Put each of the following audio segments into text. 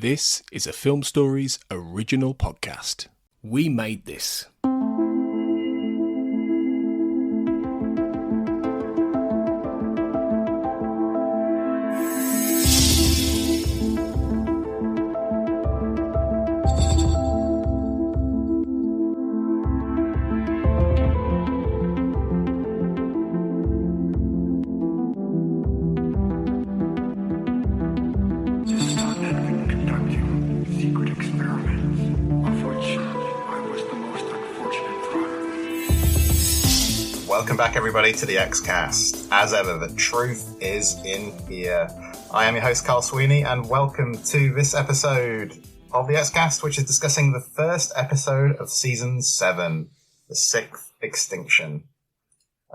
This is a Film Stories original podcast. We made this. Welcome back, everybody, to the X-Cast. As ever, the truth is in here. I am your host, Carl Sweeney, and welcome to this episode of the X-Cast, which is discussing the first episode of Season 7, the Sixth Extinction.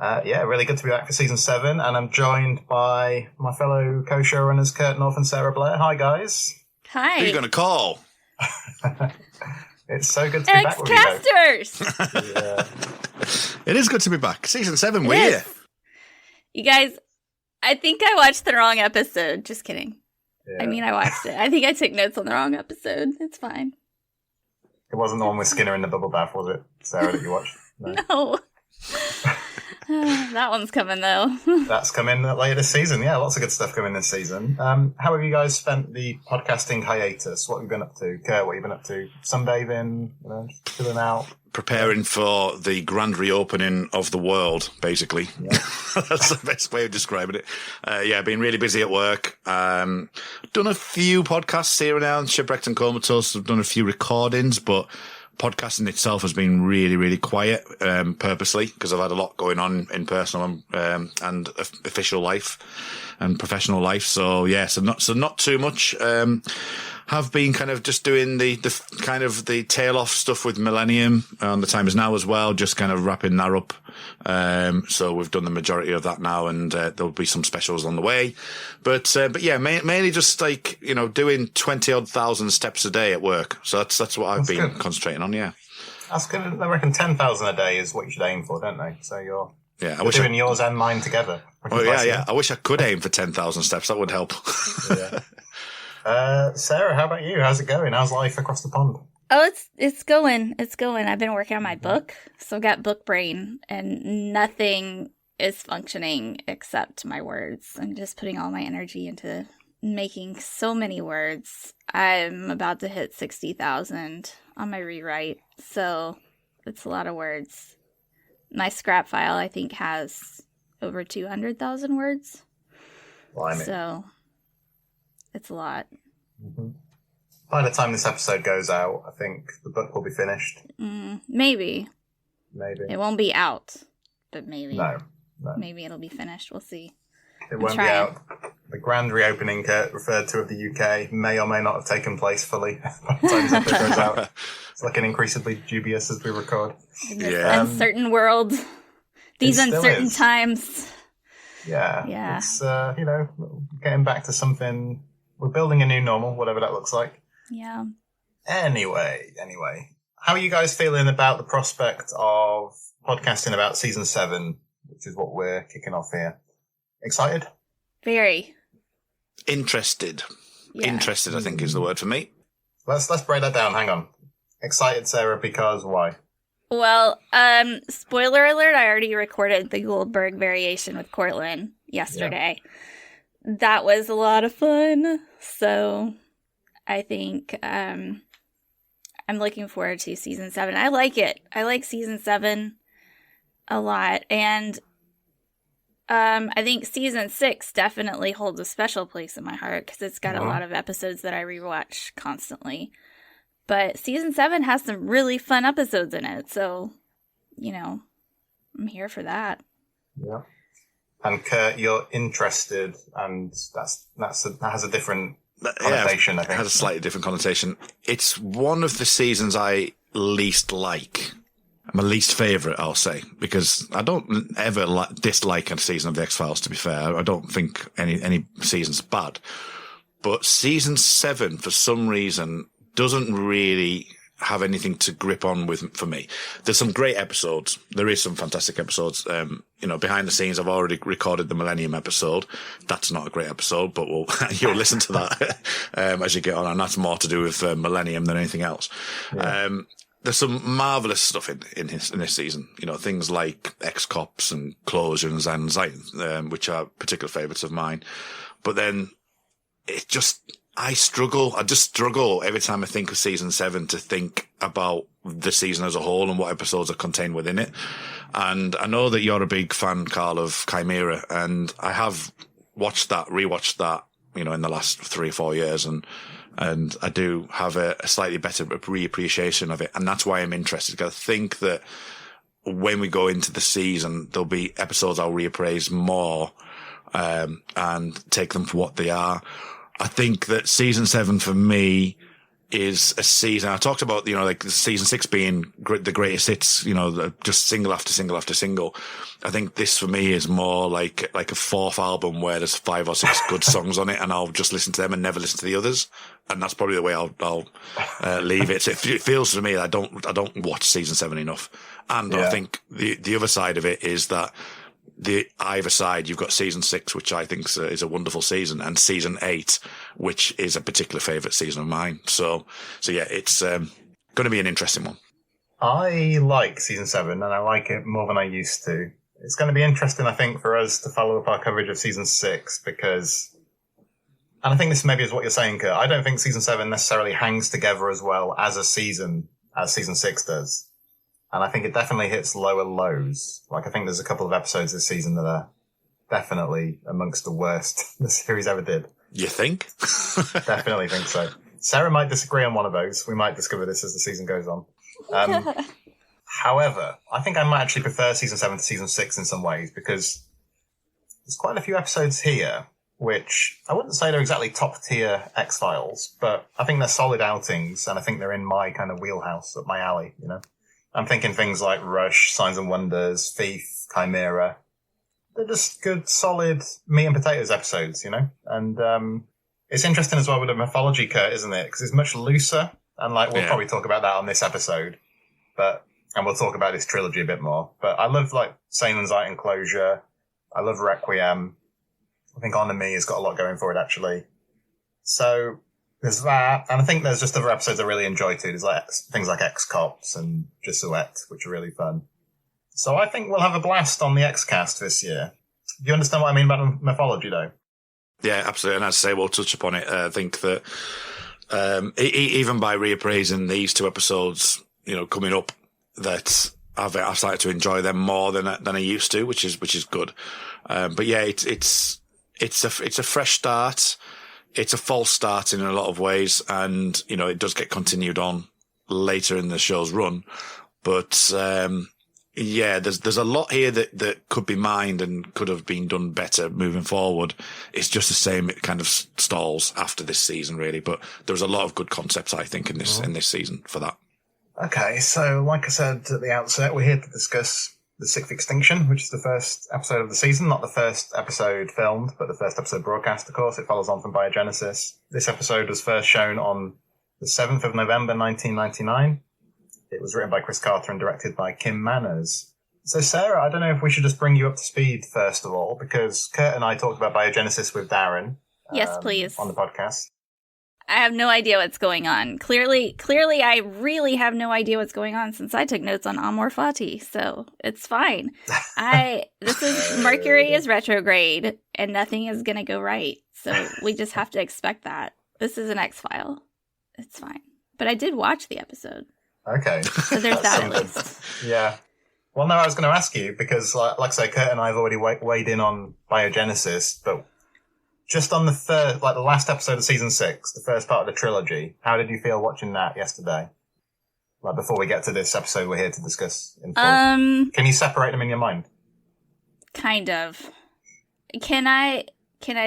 Really good to be back for Season 7, and I'm joined by my fellow co-showrunners, Kurt North and Sarah Blair. Hi, guys. Hi. Who are you going to call? It's so good to be back with you both. X-Casters! Yeah. It is good to be back. Season 7, we're here. You guys, I think I watched the wrong episode. Just kidding. Yeah. I mean, I watched it. I think I took notes on the wrong episode. It's fine. It wasn't the one with Skinner in the bubble bath, was it, Sarah, that you watched? No. That one's coming, though. That's coming later this season. Yeah, lots of good stuff coming this season. How have you guys spent the podcasting hiatus? What have you been up to? Kurt, what have you been up to? Sunbathing? Just chilling out? Preparing for the grand reopening of the world, basically. Yeah. That's the best way of describing it. Been really busy at work. Done a few podcasts here and there, Shipwrecked and Comatose. I've done a few recordings, but podcasting itself has been really, really quiet, purposely, because I've had a lot going on in personal and official life and professional life. So not too much. Have been kind of just doing the kind of the tail off stuff with Millennium on The Time Is Now as well, just kind of wrapping that up. So we've done the majority of that now, and there'll be some specials on the way. But mainly just like, doing 20,000 steps a day at work. So that's what I've been concentrating on. Yeah. That's good. I reckon 10,000 a day is what you should aim for, don't they? So you're doing yours and mine together. I wish I could aim for 10,000 steps. That would help. Yeah. Sarah, how about you? How's it going? How's life across the pond? Oh, it's going. It's going. I've been working on my book, so I've got book brain, and nothing is functioning except my words. I'm just putting all my energy into making so many words. I'm about to hit 60,000 on my rewrite, so it's a lot of words. My scrap file, I think, has over 200,000 words. Blimey. So it's a lot. Mm-hmm. By the time this episode goes out, I think the book will be finished. Maybe. Maybe. It won't be out, but maybe. No. Maybe it'll be finished. We'll see. It won't be out. The grand reopening Kurt referred to of the UK may or may not have taken place fully by the time this episode goes out. It's looking increasingly dubious as we record. In this uncertain world. These uncertain times. Yeah. It's, getting back to something. We're building a new normal, whatever that looks like. Yeah. Anyway. How are you guys feeling about the prospect of podcasting about Season 7, which is what we're kicking off here? Excited? Very. Interested. Yeah. Interested, I think, is the word for me. Let's break that down. Hang on. Excited, Sarah, because why? Well, spoiler alert, I already recorded the Goldberg variation with Cortlan yesterday. Yeah. That was a lot of fun. So I think I'm looking forward to Season 7. I like it. I like Season 7 a lot. And I think Season 6 definitely holds a special place in my heart because it's got a lot of episodes that I rewatch constantly. But Season 7 has some really fun episodes in it. So, I'm here for that. Yeah. And Kurt, you're interested, and that has a different connotation, I think. It has a slightly different connotation. It's one of the seasons I least like. My least favourite, I'll say, because I don't ever dislike a season of The X-Files, to be fair. I don't think any season's bad. But Season 7, for some reason, doesn't really have anything to grip on with for me. There's some great episodes. There is some fantastic episodes. Behind the scenes, I've already recorded the Millennium episode. That's not a great episode, but you'll listen to that as you get on, and that's more to do with Millennium than anything else. Yeah. There's some marvellous stuff in this season. Things like ex-cops and closures and Zion, which are particular favourites of mine. But then I just struggle every time I think of season 7 to think about the season as a whole and what episodes are contained within it. And I know that you're a big fan, Carl, of Chimera, and I have rewatched that, in the last 3 or 4 years, and I do have a slightly better reappreciation of it. And that's why I'm interested, because I think that when we go into the season, there'll be episodes I'll reappraise more, and take them for what they are. I think that season 7 for me is a season. I talked about, season 6 being the greatest hits, just single after single after single. I think this for me is more like a fourth album where there's 5 or 6 good songs on it, and I'll just listen to them and never listen to the others. And that's probably the way I'll leave it. It feels to me that I don't watch season 7 enough. And I think the other side of it is that the either side, you've got season 6, which I think is a wonderful season, and season 8, which is a particular favourite season of mine. So yeah, it's going to be an interesting one. I like season 7, and I like it more than I used to. It's going to be interesting, I think, for us to follow up our coverage of season 6, because, and I think this maybe is what you're saying, Kurt, I don't think season 7 necessarily hangs together as well as a season as season 6 does. And I think it definitely hits lower lows. Like, I think there's a couple of episodes this season that are definitely amongst the worst the series ever did. You think? Definitely think so. Sarah might disagree on one of those. We might discover this as the season goes on. However, I think I might actually prefer season 7 to season 6 in some ways, because there's quite a few episodes here which I wouldn't say they're exactly top-tier X-Files, but I think they're solid outings, and I think they're in my kind of wheelhouse, up my alley, I'm thinking things like Rush, Signs and Wonders, Thief, Chimera. They're just good, solid meat and potatoes episodes, And it's interesting as well with the mythology, Kurt, isn't it? Because it's much looser, and we'll probably talk about that on this episode. And we'll talk about this trilogy a bit more. But I love Sane Anxiety and Closure. I love Requiem. I think On to Me has got a lot going for it, actually. So there's that, and I think there's just other episodes I really enjoy too. There's things like Ex-Cops and Jesuit, which are really fun. So I think we'll have a blast on the X-Cast this year. Do you understand what I mean about mythology, though? Yeah, absolutely. And as I say, we'll touch upon it. I think that even by reappraising these 2 episodes, coming up, that I've started to enjoy them more than I used to, which is good. But yeah, it's a fresh start. It's a false start in a lot of ways, and it does get continued on later in the show's run. But there's a lot here that could be mined and could have been done better moving forward. It's just the same, it kind of stalls after this season, really. But there's a lot of good concepts, I think, in this season for that. Okay, so like I said at the outset, we're here to discuss the Sixth Extinction, which is the first episode of the season, not the first episode filmed, but the first episode broadcast, of course. It follows on from Biogenesis. This episode was first shown on the 7th of November, 1999. It was written by Chris Carter and directed by Kim Manners. So, Sarah, I don't know if we should just bring you up to speed, first of all, because Kurt and I talked about Biogenesis with Darren. Yes, please. On the podcast. I have no idea what's going on. Clearly, I really have no idea what's going on since I took notes on Amor Fati, so it's fine. Mercury is retrograde, and nothing is going to go right, so we just have to expect that. This is an X-File. It's fine. But I did watch the episode. Okay. So there's that at least. Yeah. Well, no, I was going to ask you, because, like I say, Kurt and I have already weighed in on Biogenesis, but just on the last episode of season 6, the first part of the trilogy, how did you feel watching that yesterday? Before we get to this episode we're here to discuss in full. Can you separate them in your mind? Kind of. Can I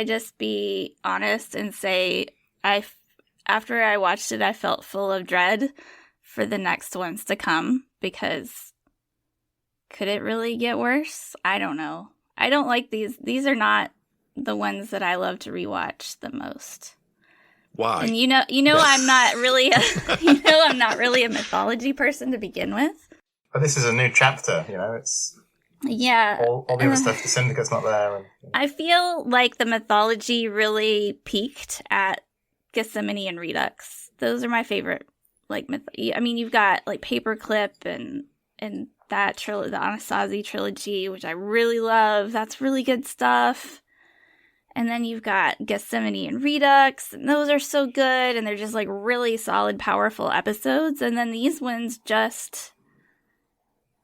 just be honest and say after I watched it, I felt full of dread for the next ones to come, because could it really get worse? I don't know. I don't like these. These are not the ones that I love to rewatch the most. Why? And I'm not really I'm not really a mythology person to begin with. But this is a new chapter, it's all the other stuff, the Syndicate's not there. I feel like the mythology really peaked at Gethsemane and Redux. Those are my favorite, you've got like Paperclip and that trilogy, the Anasazi trilogy, which I really love. That's really good stuff. And then you've got Gethsemane and Redux, and those are so good, and they're just like really solid, powerful episodes. And then these ones just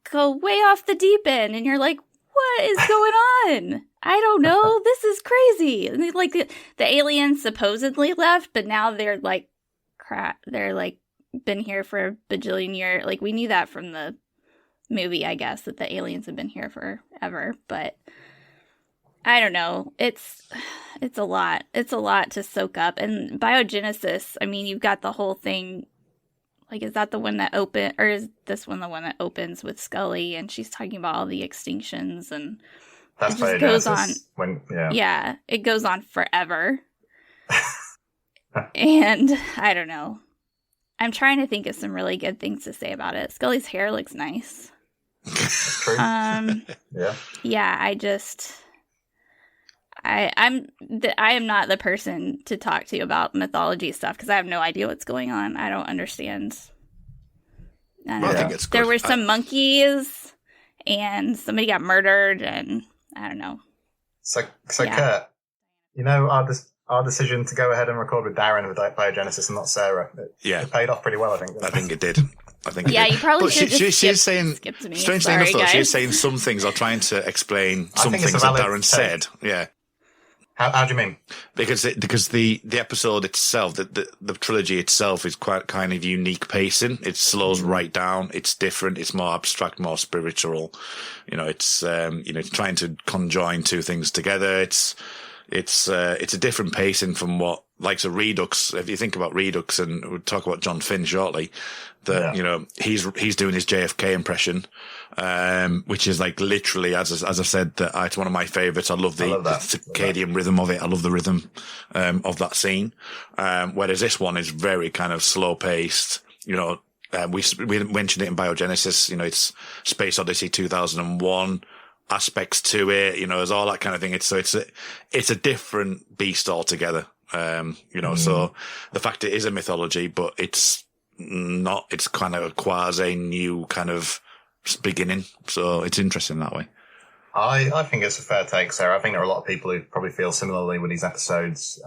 go way off the deep end, and you're like, what is going on? I don't know. This is crazy. And the aliens supposedly left, but now they're like, crap. They're like been here for a bajillion years. Like, we knew that from the movie, I guess, that the aliens have been here forever, but I don't know. It's a lot. It's a lot to soak up. And biogenesis, you've got the whole thing. Like, is that the one that or is this one the one that opens with Scully and she's talking about all the extinctions, and that's it just goes on. Yeah, it goes on forever. And I don't know. I'm trying to think of some really good things to say about it. Scully's hair looks nice. True. Yeah, I am not the person to talk to about mythology stuff because I have no idea what's going on. I don't understand. I think it's good. There were some monkeys, and somebody got murdered, and I don't know. So Kurt, our decision to go ahead and record with Darren with biogenesis and not Sarah, it paid off pretty well, I think. I think it did. You probably should have she's saying, strangely enough, though, she's saying some things are trying to explain some things that Darren said. Yeah. How do you mean? Because the episode itself, the trilogy itself is quite kind of unique pacing. It slows right down. It's different. It's more abstract, more spiritual. It's trying to conjoin two things together. It's a different pacing from what, like, a Redux. If you think about Redux, and we'll talk about John Finn shortly, he's doing his JFK impression, which is like literally, as I said, that it's one of my favorites. I love the circadian rhythm of it. I love the rhythm, of that scene. Whereas this one is very kind of slow paced, we mentioned it in biogenesis, it's Space Odyssey 2001. Aspects to it, there's all that kind of thing. It's a different beast altogether. So the fact it is a mythology, but it's kind of a quasi new kind of beginning. So it's interesting that way. I think it's a fair take, Sarah. I think there are a lot of people who probably feel similarly with these episodes.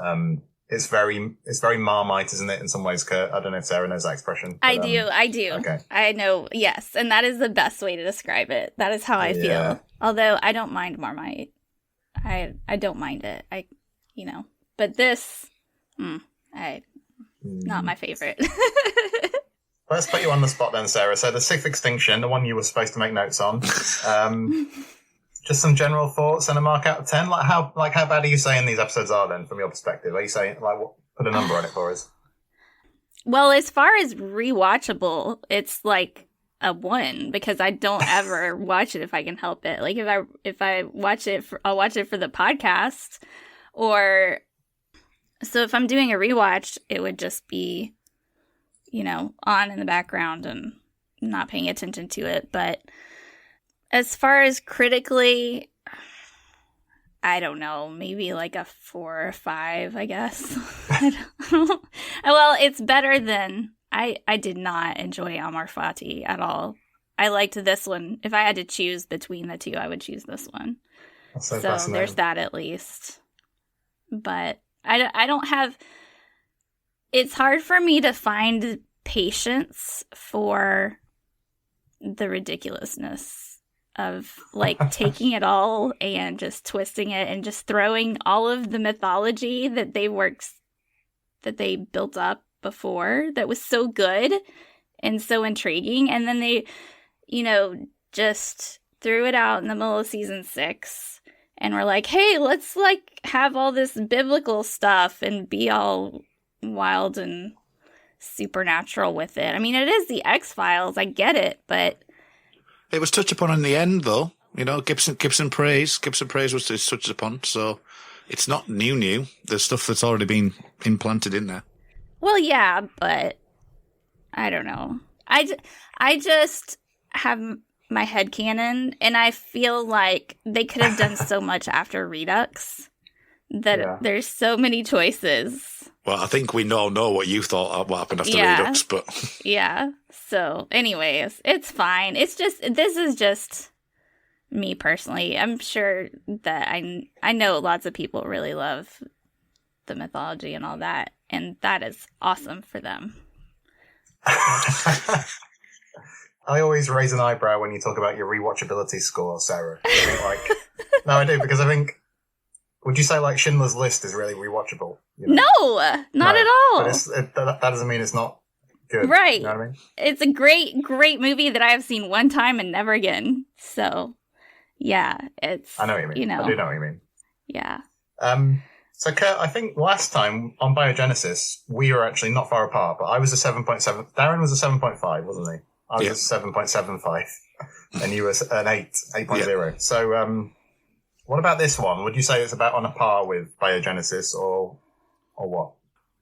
It's very Marmite, isn't it, in some ways, Kurt? I don't know if Sarah knows that expression. But, I do. Okay. I know, yes. And that is the best way to describe it. That is how I feel. Although I don't mind Marmite. I don't mind it. But this, not my favorite. Let's put you on the spot then, Sarah. So the Sixth Extinction, the one you were supposed to make notes on. Just some general thoughts and a mark out of 10. How bad are you saying these episodes are then, from your perspective? Are you saying, put a number on it for us? Well, as far as rewatchable, it's like a 1 because I don't ever watch it if I can help it. Like if I watch it, I'll watch it for the podcast, or so if I'm doing a rewatch, it would just be, on in the background and not paying attention to it. But as far as critically, I don't know, maybe like a 4 or 5, I guess. Well, it's better than, I did not enjoy Amor Fati at all. I liked this one. If I had to choose between the two, I would choose this one. So there's that at least. But I don't have, it's hard for me to find patience for the ridiculousness of taking it all and just twisting it and just throwing all of the mythology that they built up before that was so good and so intriguing, and then they just threw it out in the middle of season 6 and were like, hey, let's have all this biblical stuff and be all wild and supernatural with it. I mean, it is the X-Files, I get it, but it was touched upon in the end, though. Gibson praise was touched upon, so it's not new. There's stuff that's already been implanted in there. Well, yeah, but I don't know. I just have my headcanon, and I feel like they could have done so much after Redux that there's so many choices. Well, I think we know what you thought what happened after Redux, but... Yeah. So, anyways, it's fine. This is just me personally. I'm sure that I know lots of people really love the mythology and all that, and that is awesome for them. I always raise an eyebrow when you talk about your rewatchability score, Sarah. No, I do, because I think, would you say like Schindler's List is really rewatchable? You know? No, not at all. But that doesn't mean it's not good. Right. You know what I mean? It's a great, great movie that I've seen one time and never again. So, yeah, it's... I know what you mean. You know, I do know what you mean. Yeah. So, Kurt, I think last time on Biogenesis, we were actually not far apart, but I was a 7.7. Darren was a 7.5, wasn't he? I was a 7.75, and you were an 8.0. Yeah. So, what about this one? Would you say it's about on a par with Biogenesis, or what?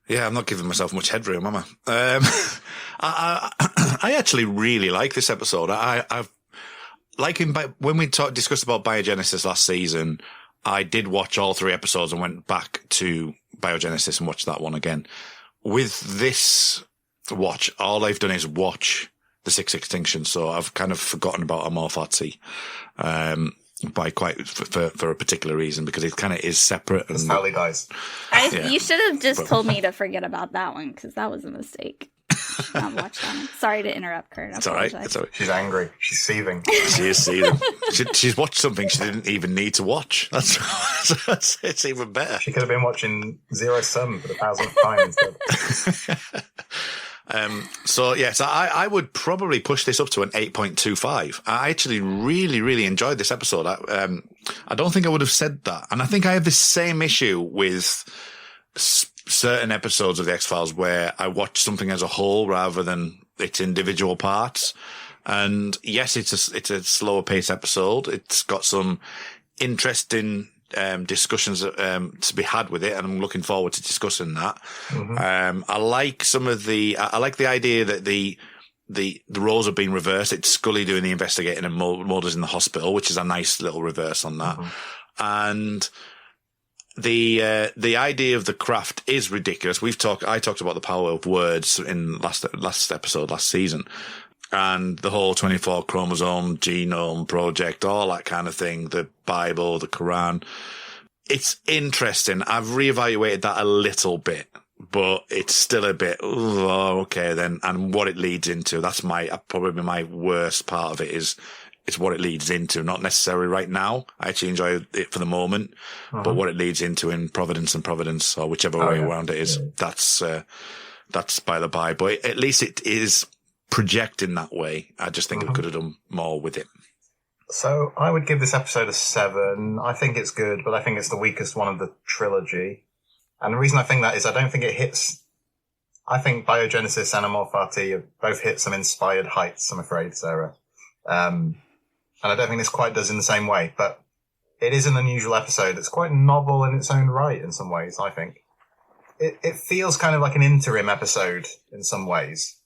Yeah, I'm not giving myself much headroom, am I? I actually really like this episode. I've like when we discussed about Biogenesis last season, I did watch all 3 episodes and went back to Biogenesis and watched that one again. With this watch, all I've done is watch the Sixth Extinction, so I've kind of forgotten about Amor Fati, for a particular reason, because it kind of is separate. It's Foley guys. You should have just told me to forget about that one, because that was a mistake. Not watch that one. Sorry to interrupt, Kurt. It's all right. It's all right. She's angry. She's seething. She is seething. She's watched something she didn't even need to watch. That's it's even better. She could have been watching Zero Sum for the 1,000th time instead. So I would probably push this up to an 8.25. I actually really, really enjoyed this episode. I don't think I would have said that. And I think I have the same issue with certain episodes of the X-Files where I watch something as a whole rather than its individual parts. And yes, it's a slower pace episode. It's got some interesting discussions to be had with it, and I'm looking forward to discussing that. Mm-hmm. I like I like the idea that the roles have been reversed. It's Scully doing the investigating and Mulder's in the hospital, which is a nice little reverse on that. Mm-hmm. And the idea of the craft is ridiculous. I talked about the power of words in last episode, last season. And the whole 24 chromosome genome project, all that kind of thing, the Bible, the Quran. It's interesting. I've reevaluated that a little bit, but it's still a bit, okay then. And what it leads into, that's probably my worst part of it is what it leads into. Not necessarily right now. I actually enjoy it for the moment, but what it leads into in Providence, or whichever way around it is, that's by the by. But at least it is projecting that way. I just think we could have done more with it. So I would give this episode a 7. I think it's good, but I think it's the weakest one of the trilogy. And the reason I think that is I don't think it hits... I think Biogenesis and Amor Fati both hit some inspired heights, I'm afraid, Sarah. And I don't think this quite does in the same way, but it is an unusual episode. It's quite novel in its own right in some ways, I think. It feels kind of like an interim episode in some ways,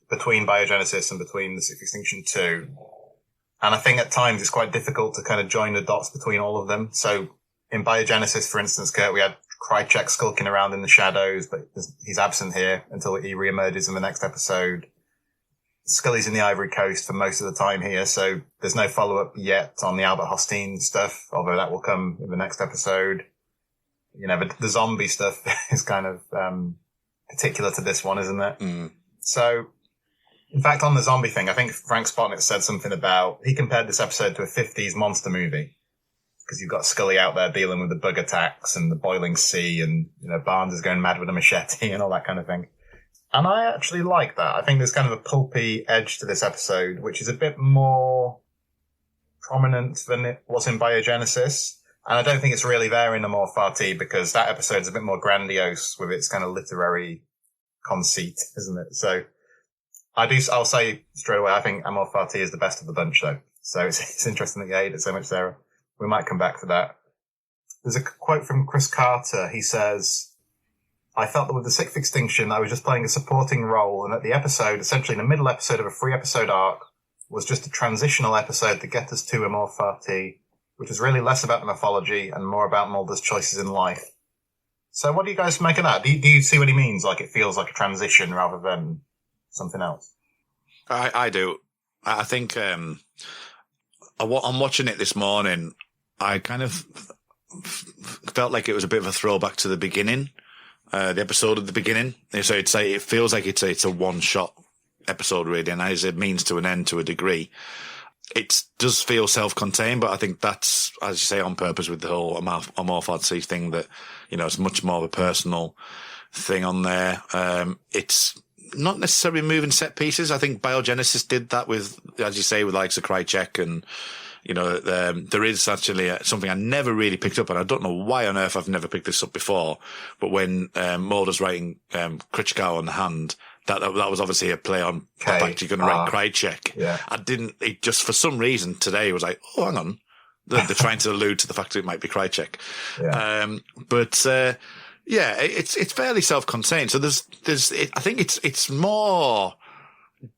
between Biogenesis and between the Sixth Extinction 2. And I think at times it's quite difficult to kind of join the dots between all of them. So in Biogenesis, for instance, Kurt, we had Krychek skulking around in the shadows, but he's absent here until he reemerges in the next episode. Scully's in the Ivory Coast for most of the time here, so there's no follow-up yet on the Albert Hosteen stuff, although that will come in the next episode. You know, but the zombie stuff is kind of particular to this one, isn't it? Mm. So... In fact, on the zombie thing, I think Frank Spotnitz said something about, he compared this episode to a 50s monster movie. Because you've got Scully out there dealing with the bug attacks and the boiling sea and, you know, Barnes is going mad with a machete and all that kind of thing. And I actually like that. I think there's kind of a pulpy edge to this episode, which is a bit more prominent than it was in Biogenesis. And I don't think it's really there in Amor Fati because that episode's a bit more grandiose with its kind of literary conceit, isn't it? So... I'll say straight away, I think Amor Fati is the best of the bunch, though. So it's interesting that you hate it so much, Sarah. We might come back to that. There's a quote from Chris Carter. He says, I felt that with the Sixth Extinction, I was just playing a supporting role, and that the episode, essentially in the middle episode of a 3-episode arc, was just a transitional episode to get us to Amor Fati, which was really less about the mythology and more about Mulder's choices in life. So what do you guys make of that? Do you see what he means? Like, it feels like a transition rather than something else? I do. I think I'm watching it this morning. I kind of felt like it was a bit of a throwback to the beginning, the episode at the beginning. So it feels like it's a one-shot episode, really, and as it means to an end to a degree. It does feel self-contained, but I think that's, as you say, on purpose with the whole Amor Fati thing, that, you know, it's much more of a personal thing on there. It's not necessarily moving set pieces. I think Biogenesis did that with, as you say, with likes of Krychek, and, you know, there is actually something I never really picked up, and I don't know why on earth I've never picked this up before, but when Mulder's writing Krychkow on the hand, that was obviously a play on the fact you're going to write Krychek. Yeah. It just, for some reason today, was like, oh, hang on. They're trying to allude to the fact that it might be Krychek. Yeah. Yeah, it's fairly self-contained. So I think it's more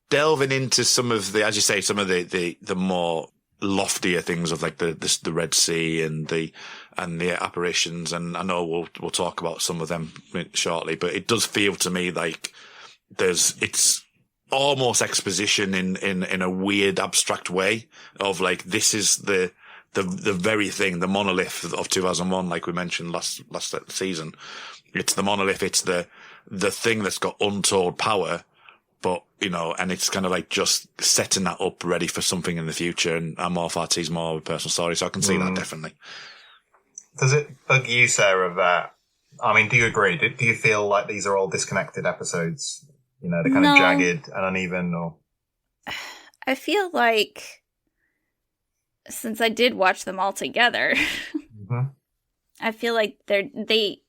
delving into some of the, as you say, some of the more loftier things of like the Red Sea and the apparitions. And I know we'll talk about some of them shortly, but it does feel to me like it's almost exposition in a weird abstract way of like, this is the very thing, the monolith of 2001, like we mentioned last season. It's the monolith. It's the thing that's got untold power, but, you know, and it's kind of like just setting that up ready for something in the future. And Amor Fati's more of a personal story. So I can see that definitely. Does it bug you, Sarah, that, I mean, do you agree? Do you feel like these are all disconnected episodes? You know, they're kind of jagged and uneven, or? I feel like, since I did watch them all together, I feel like they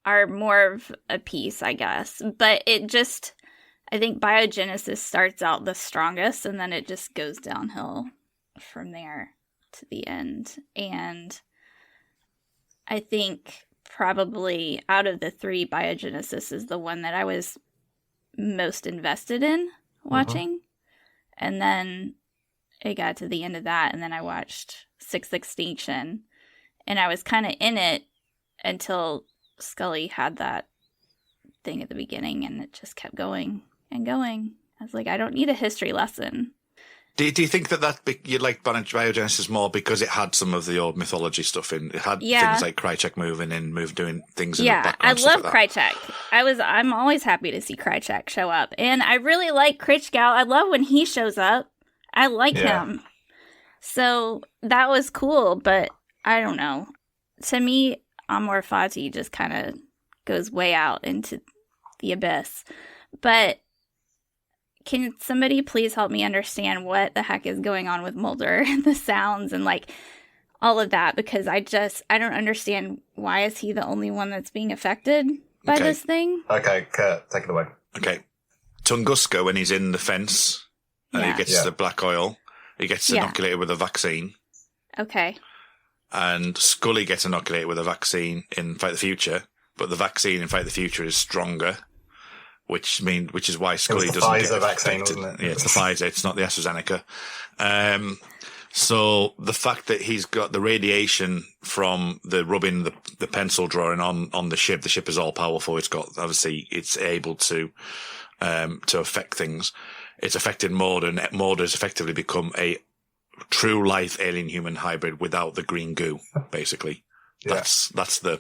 are more of a piece, I guess. But I think Biogenesis starts out the strongest, and then it just goes downhill from there to the end. And I think probably out of the three, Biogenesis is the one that I was most invested in watching. And then it got to the end of that, and then I watched Sixth Extinction, and I was kind of in it until Scully had that thing at the beginning, and it just kept going and going. I was like, I don't need a history lesson. Do you think that you like Biogenesis more because it had some of the old mythology stuff in? It had things like Krychek doing things in the background. I love Krychek. I'm always happy to see Krychek show up, and I really like Krychkow. I love when he shows up. I like him. So that was cool, but I don't know. To me, Amor Fati just kind of goes way out into the abyss. But can somebody please help me understand what the heck is going on with Mulder and the sounds and like all of that? Because I don't understand, why is he the only one that's being affected by this thing? Okay, Kurt, take it away. Okay. Tunguska, when he's in the fence and he gets the black oil, he gets inoculated with a vaccine. Okay. And Scully gets inoculated with a vaccine in Fight the Future, but the vaccine in Fight the Future is stronger. Which is why Scully doesn't get Pfizer vaccine, affected. wasn't it? Yeah, it's the Pfizer. It's not the AstraZeneca. So the fact that he's got the radiation from the rubbing the pencil drawing on the ship is all powerful. It's got, obviously, it's able to affect things. It's affected Mulder, and Mulder has effectively become a true life alien human hybrid without the green goo, basically. That's the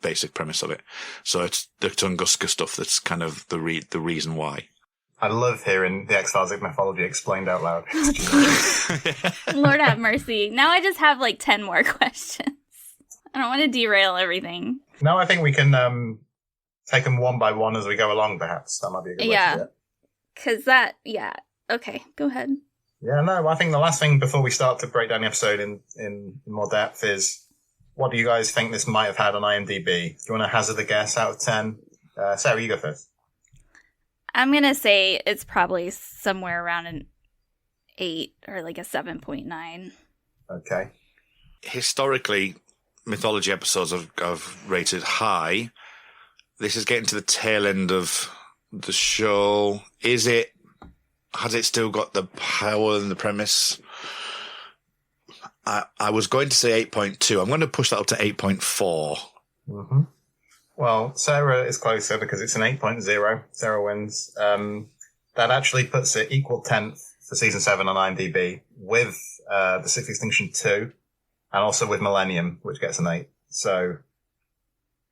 basic premise of it. So it's the Tunguska stuff that's kind of the reason why. I love hearing the X-Files mythology explained out loud. Lord have mercy. Now I just have like 10 more questions. I don't want to derail everything. No, I think we can take them one by one as we go along, perhaps. That might be a good way to do it. Because okay, go ahead. Yeah, no, I think the last thing before we start to break down the episode in more depth is, what do you guys think this might have had on IMDb? Do you want to hazard a guess out of 10? Sarah, you go first. I'm going to say it's probably somewhere around an 8 or like a 7.9. Okay. Historically, mythology episodes have rated high. this is getting to the tail end of the show. Has it still got the power and the premise? I was going to say 8.2. I'm going to push that up to 8.4. Mm-hmm. Well, Sarah is closer because it's an 8.0. Sarah wins. That actually puts it equal 10th for season 7 on IMDb with the Sixth Extinction 2 and also with Millennium, which gets an 8. So,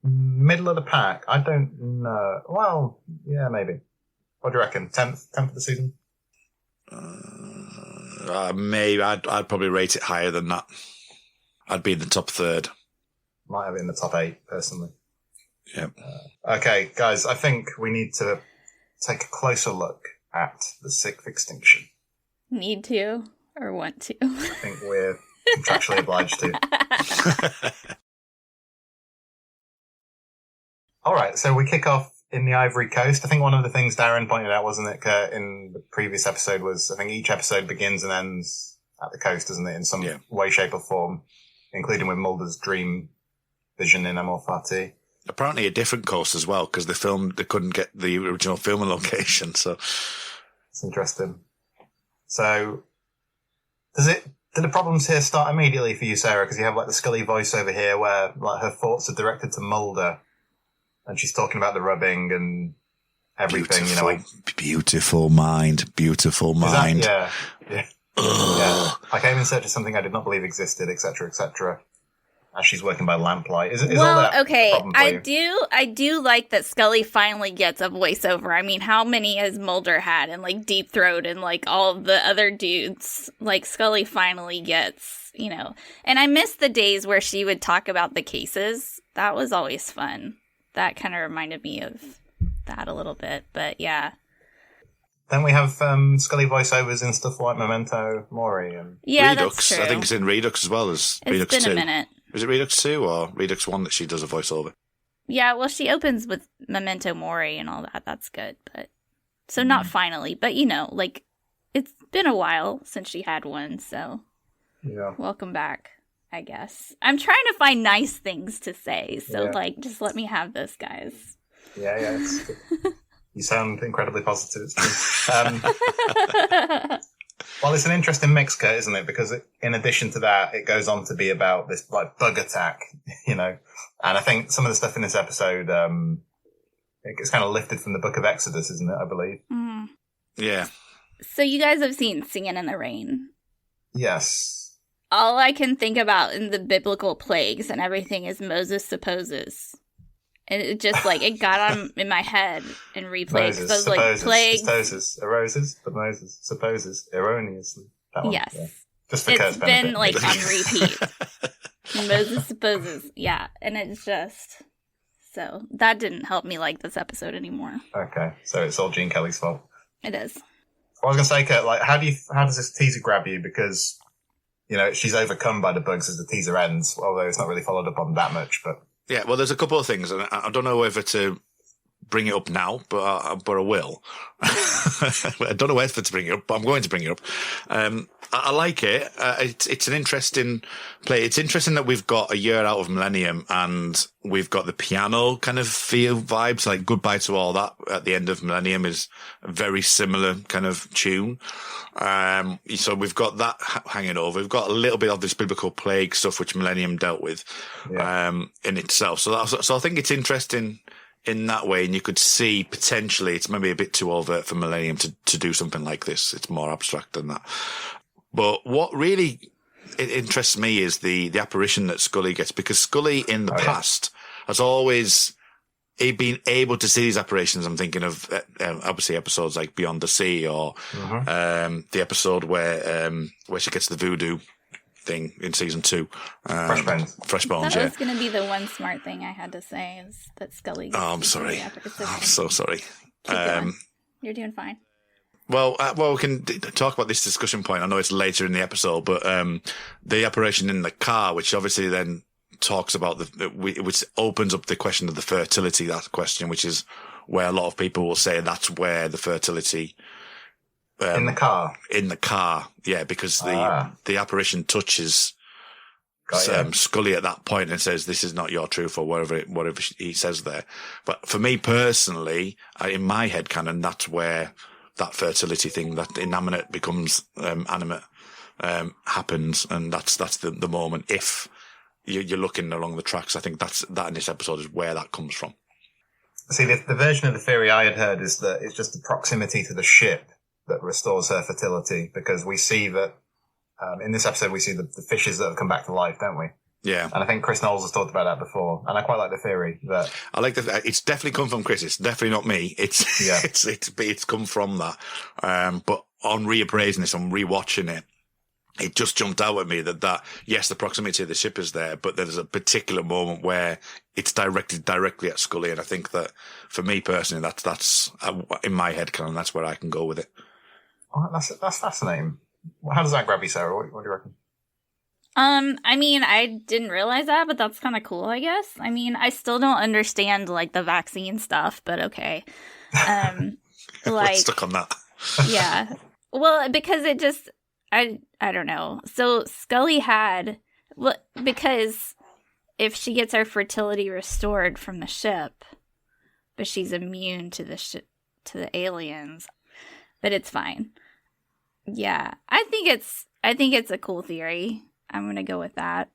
middle of the pack. I don't know. Well, yeah, maybe. What do you reckon? 10th of the season? Maybe. I'd probably rate it higher than that. I'd be in the top third. Might have it in the top 8, personally. Yeah. Okay, guys, I think we need to take a closer look at the Sixth Extinction. Need to or want to? I think we're contractually obliged to. All right, so we kick off in the Ivory Coast. I think one of the things Darren pointed out, wasn't it, Kurt, in the previous episode was I think each episode begins and ends at the coast, doesn't it, in some way, shape or form, including with Mulder's dream vision in Amor Fati. Apparently a different coast as well, because they couldn't get the original filming location, so... It's interesting. So, do the problems here start immediately for you, Sarah? Because you have like the Scully voiceover here where like her thoughts are directed to Mulder and she's talking about the rubbing and everything, beautiful, you know. Like, beautiful mind. Yeah. I came in search of something I did not believe existed, etc., etc. As she's working by lamplight. Is all that okay. a problem for you? I do like that Scully finally gets a voiceover. I mean, how many has Mulder had and like Deep Throat and like all of the other dudes? Like Scully finally gets, you know. And I miss the days where she would talk about the cases. That was always fun. That kind of reminded me of that a little bit. But yeah. Then we have Scully voiceovers in stuff like Memento Mori and Redux. That's true. I think it's in Redux as well as Redux 2. It's been a minute. Is it Redux 2 or Redux 1 that she does a voiceover? Yeah, well, she opens with Memento Mori and all that. That's good. But so not finally, but you know, like it's been a while since she had one. So welcome back, I guess. I'm trying to find nice things to say. So like, just let me have this, guys. Yeah, it's good. You sound incredibly positive. It's true. Well, it's an interesting mix, Kurt, isn't it? Because in addition to that, it goes on to be about this like bug attack, you know. And I think some of the stuff in this episode, it's kind of lifted from the Book of Exodus, isn't it? I believe. Mm. Yeah. So you guys have seen Singing in the Rain. Yes. All I can think about in the biblical plagues and everything is Moses supposes. And it just, like, it got on in my head and replayed. Moses I was like, plagues. Supposes, aroses, but Moses supposes erroneously. That one, yes. Yeah. Just for It's Kurt's been, benefit. like, on repeat. Moses supposes. Yeah. And it's just... So, that didn't help me like this episode anymore. Okay. So it's all Gene Kelly's fault. It is. Well, I was going to say, Kurt, like, how does this teaser grab you? Because, you know, she's overcome by the bugs as the teaser ends, although it's not really followed up on that much, but... Yeah, well, there's a couple of things, and I don't know whether to bring it up now, but I will. I don't know whether to bring it up, but I'm going to bring it up. I like it. It's an interesting play. It's interesting that we've got a year out of Millennium, and we've got the piano kind of feel vibes, like Goodbye to All That at the end of Millennium is a very similar kind of tune. So we've got that hanging over. We've got a little bit of this biblical plague stuff, which Millennium dealt with, in itself. So I think it's interesting in that way. And you could see potentially it's maybe a bit too overt for Millennium to do something like this. It's more abstract than that. But what really interests me is the apparition that Scully gets, because Scully in the past has always been able to see these apparitions. I'm thinking of obviously episodes like Beyond the Sea or the episode where she gets the voodoo thing in season 2. Fresh Bones. That was going to be the one smart thing I had to say is that Scully gets I'm sorry. I'm so sorry. Keep going. You're doing fine. Well, we can talk about this discussion point. I know it's later in the episode, but the apparition in the car, which obviously then talks about which opens up the question of the fertility, that question, which is where a lot of people will say that's where the fertility in the car, yeah, because the apparition touches Scully at that point and says, "This is not your truth," or whatever he says there. But for me personally, in my head canon, that's where that fertility thing, that inanimate becomes animate, happens, and that's the moment. If you're looking along the tracks, I think that in this episode is where that comes from. See, the version of the theory I had heard is that it's just the proximity to the ship that restores her fertility, because we see that in this episode we see the fishes that have come back to life, don't we? Yeah. And I think Chris Knowles has talked about that before, and I quite like the theory that I like that. It's definitely come from Chris. It's definitely not me. It's come from that. But on reappraising this, on rewatching it, it just jumped out at me that yes, the proximity of the ship is there, but there's a particular moment where it's directed directly at Scully, and I think that for me personally, that's in my head canon. That's where I can go with it. Oh, that's fascinating. How does that grab you, Sarah? What do you reckon? I mean, I didn't realize that, but that's kind of cool, I guess. I mean, I still don't understand, like, the vaccine stuff, but okay. Like, stuck on that. Yeah. Well, because it just, I don't know. So Scully because if she gets her fertility restored from the ship, but she's immune to the aliens, but it's fine. Yeah, I think it's a cool theory. I'm going to go with that.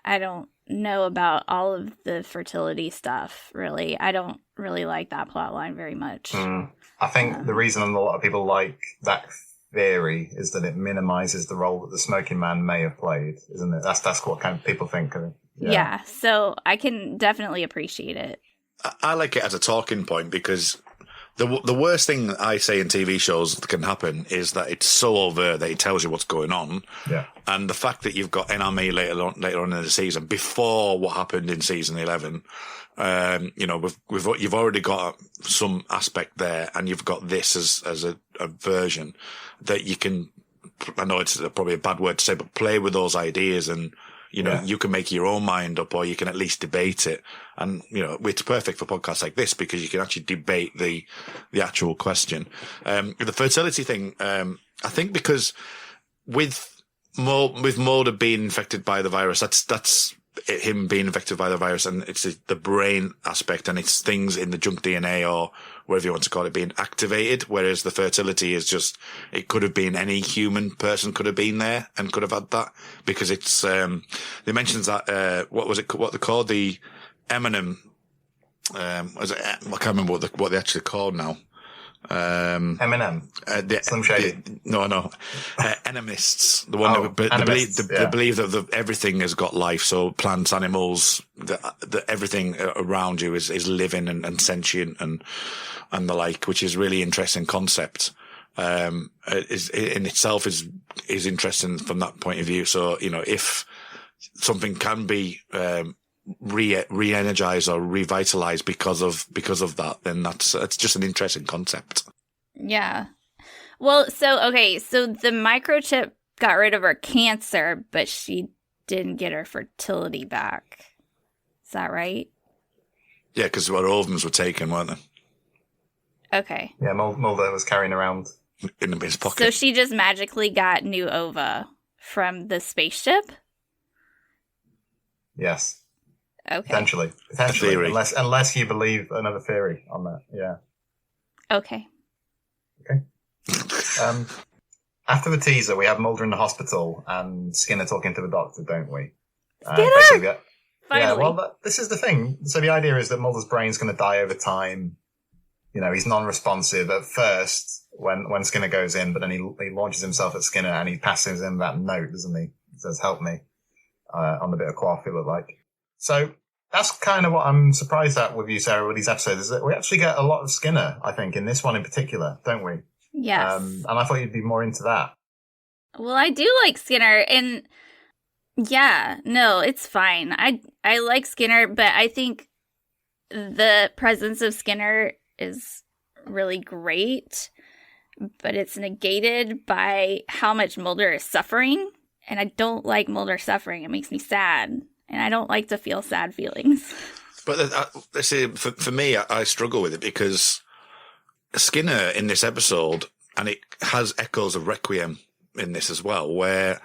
I don't know about all of the fertility stuff, really. I don't really like that plot line very much. I think the reason a lot of people like that theory is that it minimizes the role that the smoking man may have played, isn't it? That's what kind of people think. Yeah, so I can definitely appreciate it. I like it as a talking point, because the worst thing I say in TV shows that can happen is that it's so overt that it tells you what's going on. Yeah. And the fact that you've got NRME later on in the season, before what happened in season 11, you've already got some aspect there, and you've got this as a version that you can, I know it's probably a bad word to say, but play with those ideas, and you can make your own mind up, or you can at least debate it. And, it's perfect for podcasts like this, because you can actually debate the actual question. The fertility thing, I think because with Mulder being infected by the virus, that's him being infected by the virus, and it's the brain aspect, and it's things in the junk DNA, or whatever you want to call it, being activated, whereas the fertility is just, it could have been any human person could have been there and could have had that, because it's, they mentions that, what they're called, the Eminem, I can't remember what they actually called now. Eminem. Slim Shady. Enemists. The one they believe that everything has got life. So plants, animals, that everything around you is living and sentient and the like, which is really interesting concept. Is in itself is interesting from that point of view. So, if something can be, re-energized or revitalized because of that, then that's just an interesting concept. Yeah. Well, so the microchip got rid of her cancer, but she didn't get her fertility back. Is that right? Yeah, because her ovums were taken, weren't they? Okay. Yeah, Mulder was carrying around in his pocket. So she just magically got new ova from the spaceship? Yes. Okay. Potentially, unless you believe another theory on that. Yeah. Okay. After the teaser, we have Mulder in the hospital and Skinner talking to the doctor, don't we? Skinner! Yeah, well, this is the thing. So the idea is that Mulder's brain's going to die over time. He's non-responsive at first when Skinner goes in, but then he launches himself at Skinner and he passes him that note, doesn't he? He says, "Help me," on the bit of cloth, it looked like. So that's kind of what I'm surprised at with you, Sarah, with these episodes, is that we actually get a lot of Skinner, I think, in this one in particular, don't we? Yes. And I thought you'd be more into that. Well, I do like Skinner, and yeah, no, it's fine. I like Skinner, but I think the presence of Skinner is really great, but it's negated by how much Mulder is suffering, and I don't like Mulder suffering. It makes me sad. And I don't like to feel sad feelings. But see, for me, I struggle with it, because Skinner in this episode, and it has echoes of Requiem in this as well, where,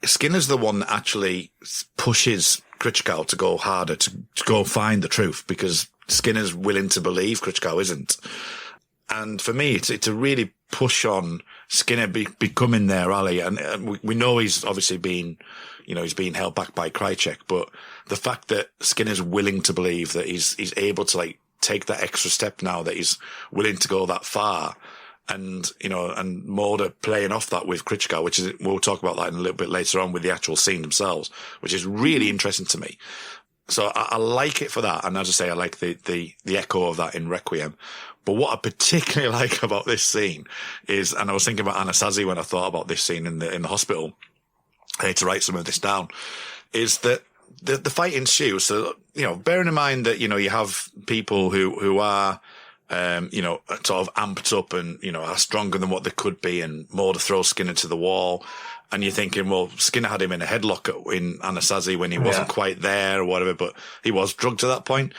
Skinner's the one that actually pushes Critchkow to go harder, to go find the truth, because Skinner's willing to believe Critchkow isn't. And for me, it's a really push on Skinner becoming their ally. And we know he's obviously he's being held back by Krycek, but the fact that Skinner's willing to believe that he's able to like take that extra step now, that he's willing to go that far. And Mulder playing off that with Critchkow, which is, we'll talk about that in a little bit later on with the actual scene themselves, which is really interesting to me. So I like it for that. And as I say, I like the echo of that in Requiem. But what I particularly like about this scene is, and I was thinking about Anasazi when I thought about this scene in the hospital, I need to write some of this down, is that the fight ensues. So, bearing in mind that, you have people who are, sort of amped up and, are stronger than what they could be, and Mulder throws Skinner to the wall. And you're thinking, well, Skinner had him in a headlock in Anasazi when he wasn't quite there or whatever, but he was drugged at that point.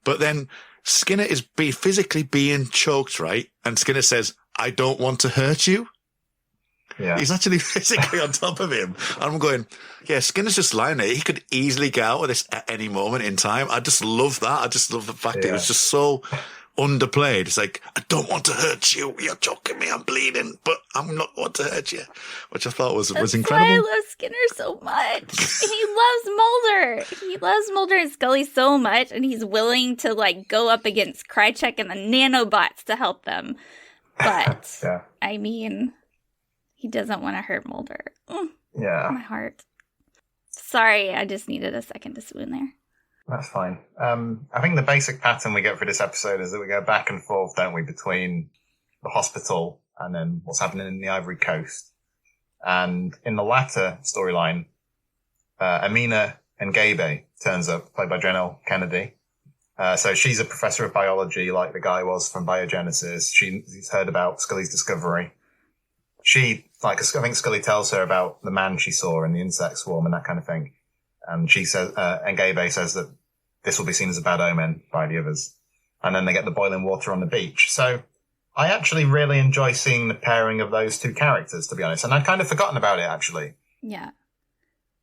But then Skinner is physically being choked, right? And Skinner says, "I don't want to hurt you." Yeah. He's actually physically on top of him. And I'm going, yeah, Skinner's just lying there. He could easily get out of this at any moment in time. I just love that. I just love the fact that it was just so underplayed. It's like, "I don't want to hurt you. You're choking me. I'm bleeding, but I'm not want to hurt you," which I thought was incredible. Why I love Skinner so much. He loves Mulder. He loves Mulder and Scully so much, and he's willing to like go up against Krycek and the nanobots to help them. But I mean, he doesn't want to hurt Mulder. My heart. Sorry, I just needed a second to swoon there. That's fine. I think the basic pattern we get for this episode is that we go back and forth, don't we, between the hospital and then what's happening in the Ivory Coast. And in the latter storyline, Amina Ngabe turns up, played by Jenn Kennedy. So she's a professor of biology, like the guy was from Biogenesis. She's heard about Scully's discovery. I think Scully tells her about the man she saw in the insect swarm and that kind of thing. And she says, Ngabe says that this will be seen as a bad omen by the others. And then they get the boiling water on the beach. So I actually really enjoy seeing the pairing of those two characters, to be honest. And I'd kind of forgotten about it, actually. Yeah.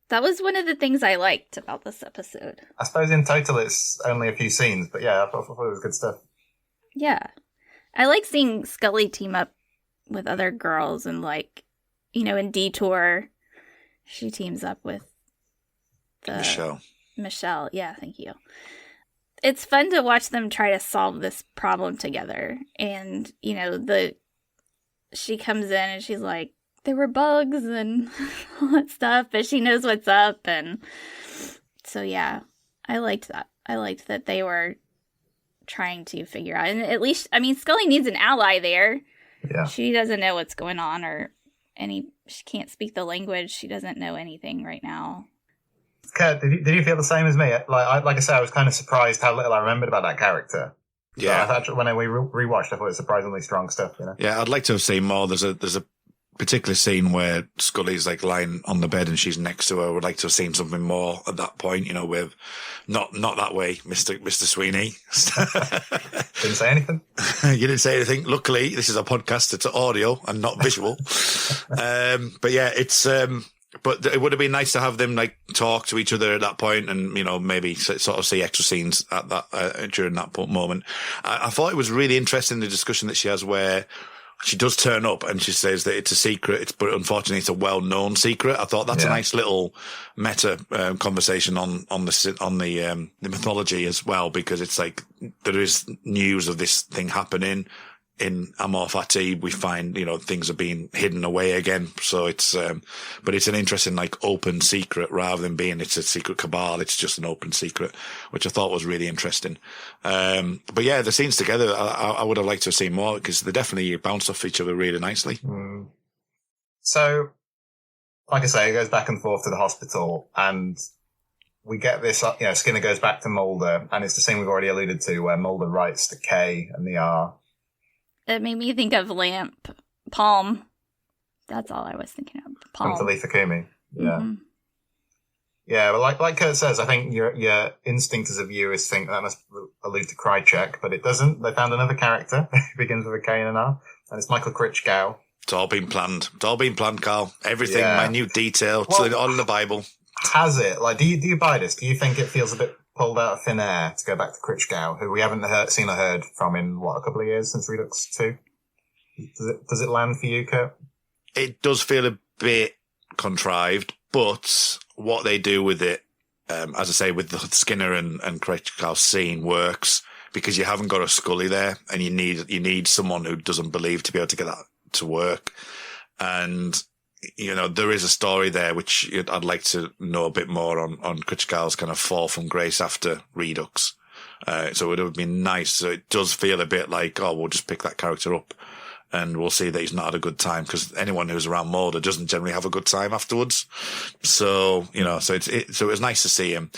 That was one of the things I liked about this episode. I suppose in total it's only a few scenes, but yeah, I thought it was good stuff. Yeah. I like seeing Scully team up with other girls, and like, in Detour, she teams up with Michelle. Yeah, thank you. It's fun to watch them try to solve this problem together. And, she comes in and she's like, there were bugs and all that stuff, but she knows what's up. And so, yeah, I liked that. I liked that they were trying to figure out. And at least, Scully needs an ally there. Yeah. She doesn't know what's going on she can't speak the language. She doesn't know anything right now. Kurt, did you feel the same as me? Like I said, I was kind of surprised how little I remembered about that character. Yeah. So I thought when we rewatched, I thought it was surprisingly strong stuff. Yeah, I'd like to have seen more. There's a particular scene where Scully's like lying on the bed and she's next to her. I would like to have seen something more at that point. With not that way, Mr. Sweeney. Didn't say anything. You didn't say anything. Luckily, this is a podcast. It's audio and not visual. But yeah, it's. But it would have been nice to have them like talk to each other at that point, and maybe sort of see extra scenes at that during that moment. I thought it was really interesting, the discussion that she has where she does turn up and she says that it's a secret, but unfortunately it's a well-known secret. I thought that's a nice little meta conversation on the mythology as well, because it's like there is news of this thing happening. In Amor Fati, we find, things are being hidden away again. So it's, but it's an interesting, like, open secret rather than being it's a secret cabal. It's just an open secret, which I thought was really interesting. But yeah, the scenes together, I would have liked to have seen more because they definitely bounce off each other really nicely. Mm. So, like I say, it goes back and forth to the hospital and we get this, Skinner goes back to Mulder, and it's the scene we've already alluded to where Mulder writes the K and the R. It made me think of Palm. That's all I was thinking of. Palm. From Talitha Kumi. Yeah. Mm-hmm. Yeah, well, like Kurt says, I think your instinct as a viewer is think that must allude to Krycek, but it doesn't. They found another character who begins with a K and an R, and it's Michael Critchkow. It's all been planned. It's all been planned, Carl. Everything, Yeah. minute detail, Well, all in the Bible. Has it? Like, do you buy this? Do you think it feels a bit pulled out of thin air to go back to Critchgow, who we haven't seen or heard from in, a couple of years since Redux 2? Does it land for you, Kurt? It does feel a bit contrived, but what they do with it, as I say, with the Skinner and Critchgow scene works because you haven't got a Scully there, and you need someone who doesn't believe to be able to get that to work. And there is a story there which I'd like to know a bit more on Critchgow's kind of fall from grace after Redux. So it would be nice. So it does feel a bit like, we'll just pick that character up and we'll see that he's not had a good time, because anyone who's around Mulder doesn't generally have a good time afterwards. So, so it was nice to see him.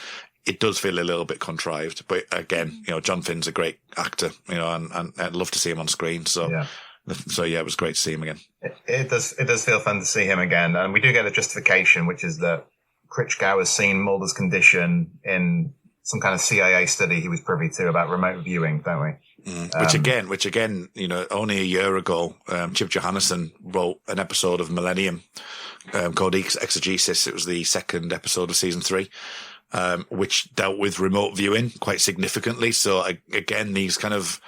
It does feel a little bit contrived, but again, John Finn's a great actor, and I'd love to see him on screen. So, it was great to see him again. It does feel fun to see him again. And we do get a justification, which is that Critchgow has seen Mulder's condition in some kind of CIA study he was privy to about remote viewing, don't we? Which again, only a year ago, Chip Johannesson wrote an episode of Millennium called Exegesis. It was the second episode of season 3, which dealt with remote viewing quite significantly. So again, these kind of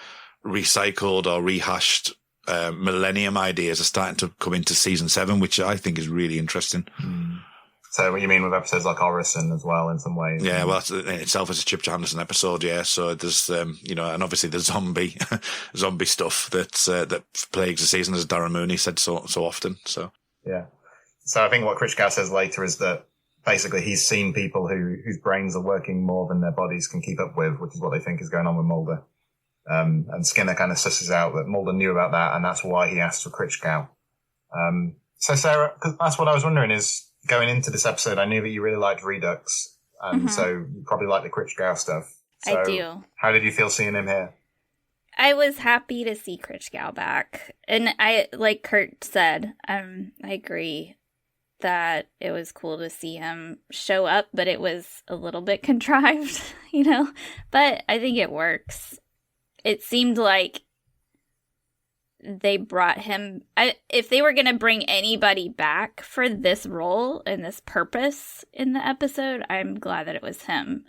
recycled or rehashed Millennium ideas are starting to come into season 7, which I think is really interesting. So what you mean with episodes like Orison as well in some ways? Yeah, well, that's in itself is a Chip Johannesson episode, yeah. So there's, and obviously the zombie stuff that plagues the season, as Darren Mooney said so often. So yeah. So I think what Critchgow says later is that basically he's seen people whose brains are working more than their bodies can keep up with, which is what they think is going on with Mulder. And Skinner kind of susses out that Mulder knew about that, and that's why he asked for Critchgow. So Sarah, 'cause that's what I was wondering is, going into this episode, I knew that you really liked Redux, and so you probably like the Critchgow stuff. So I do. How did you feel seeing him here? I was happy to see Critchgow back. And I, like Kurt said, I agree that it was cool to see him show up, but it was a little bit contrived, But I think it works. It seemed like they brought him. If they were going to bring anybody back for this role and this purpose in the episode, I'm glad that it was him.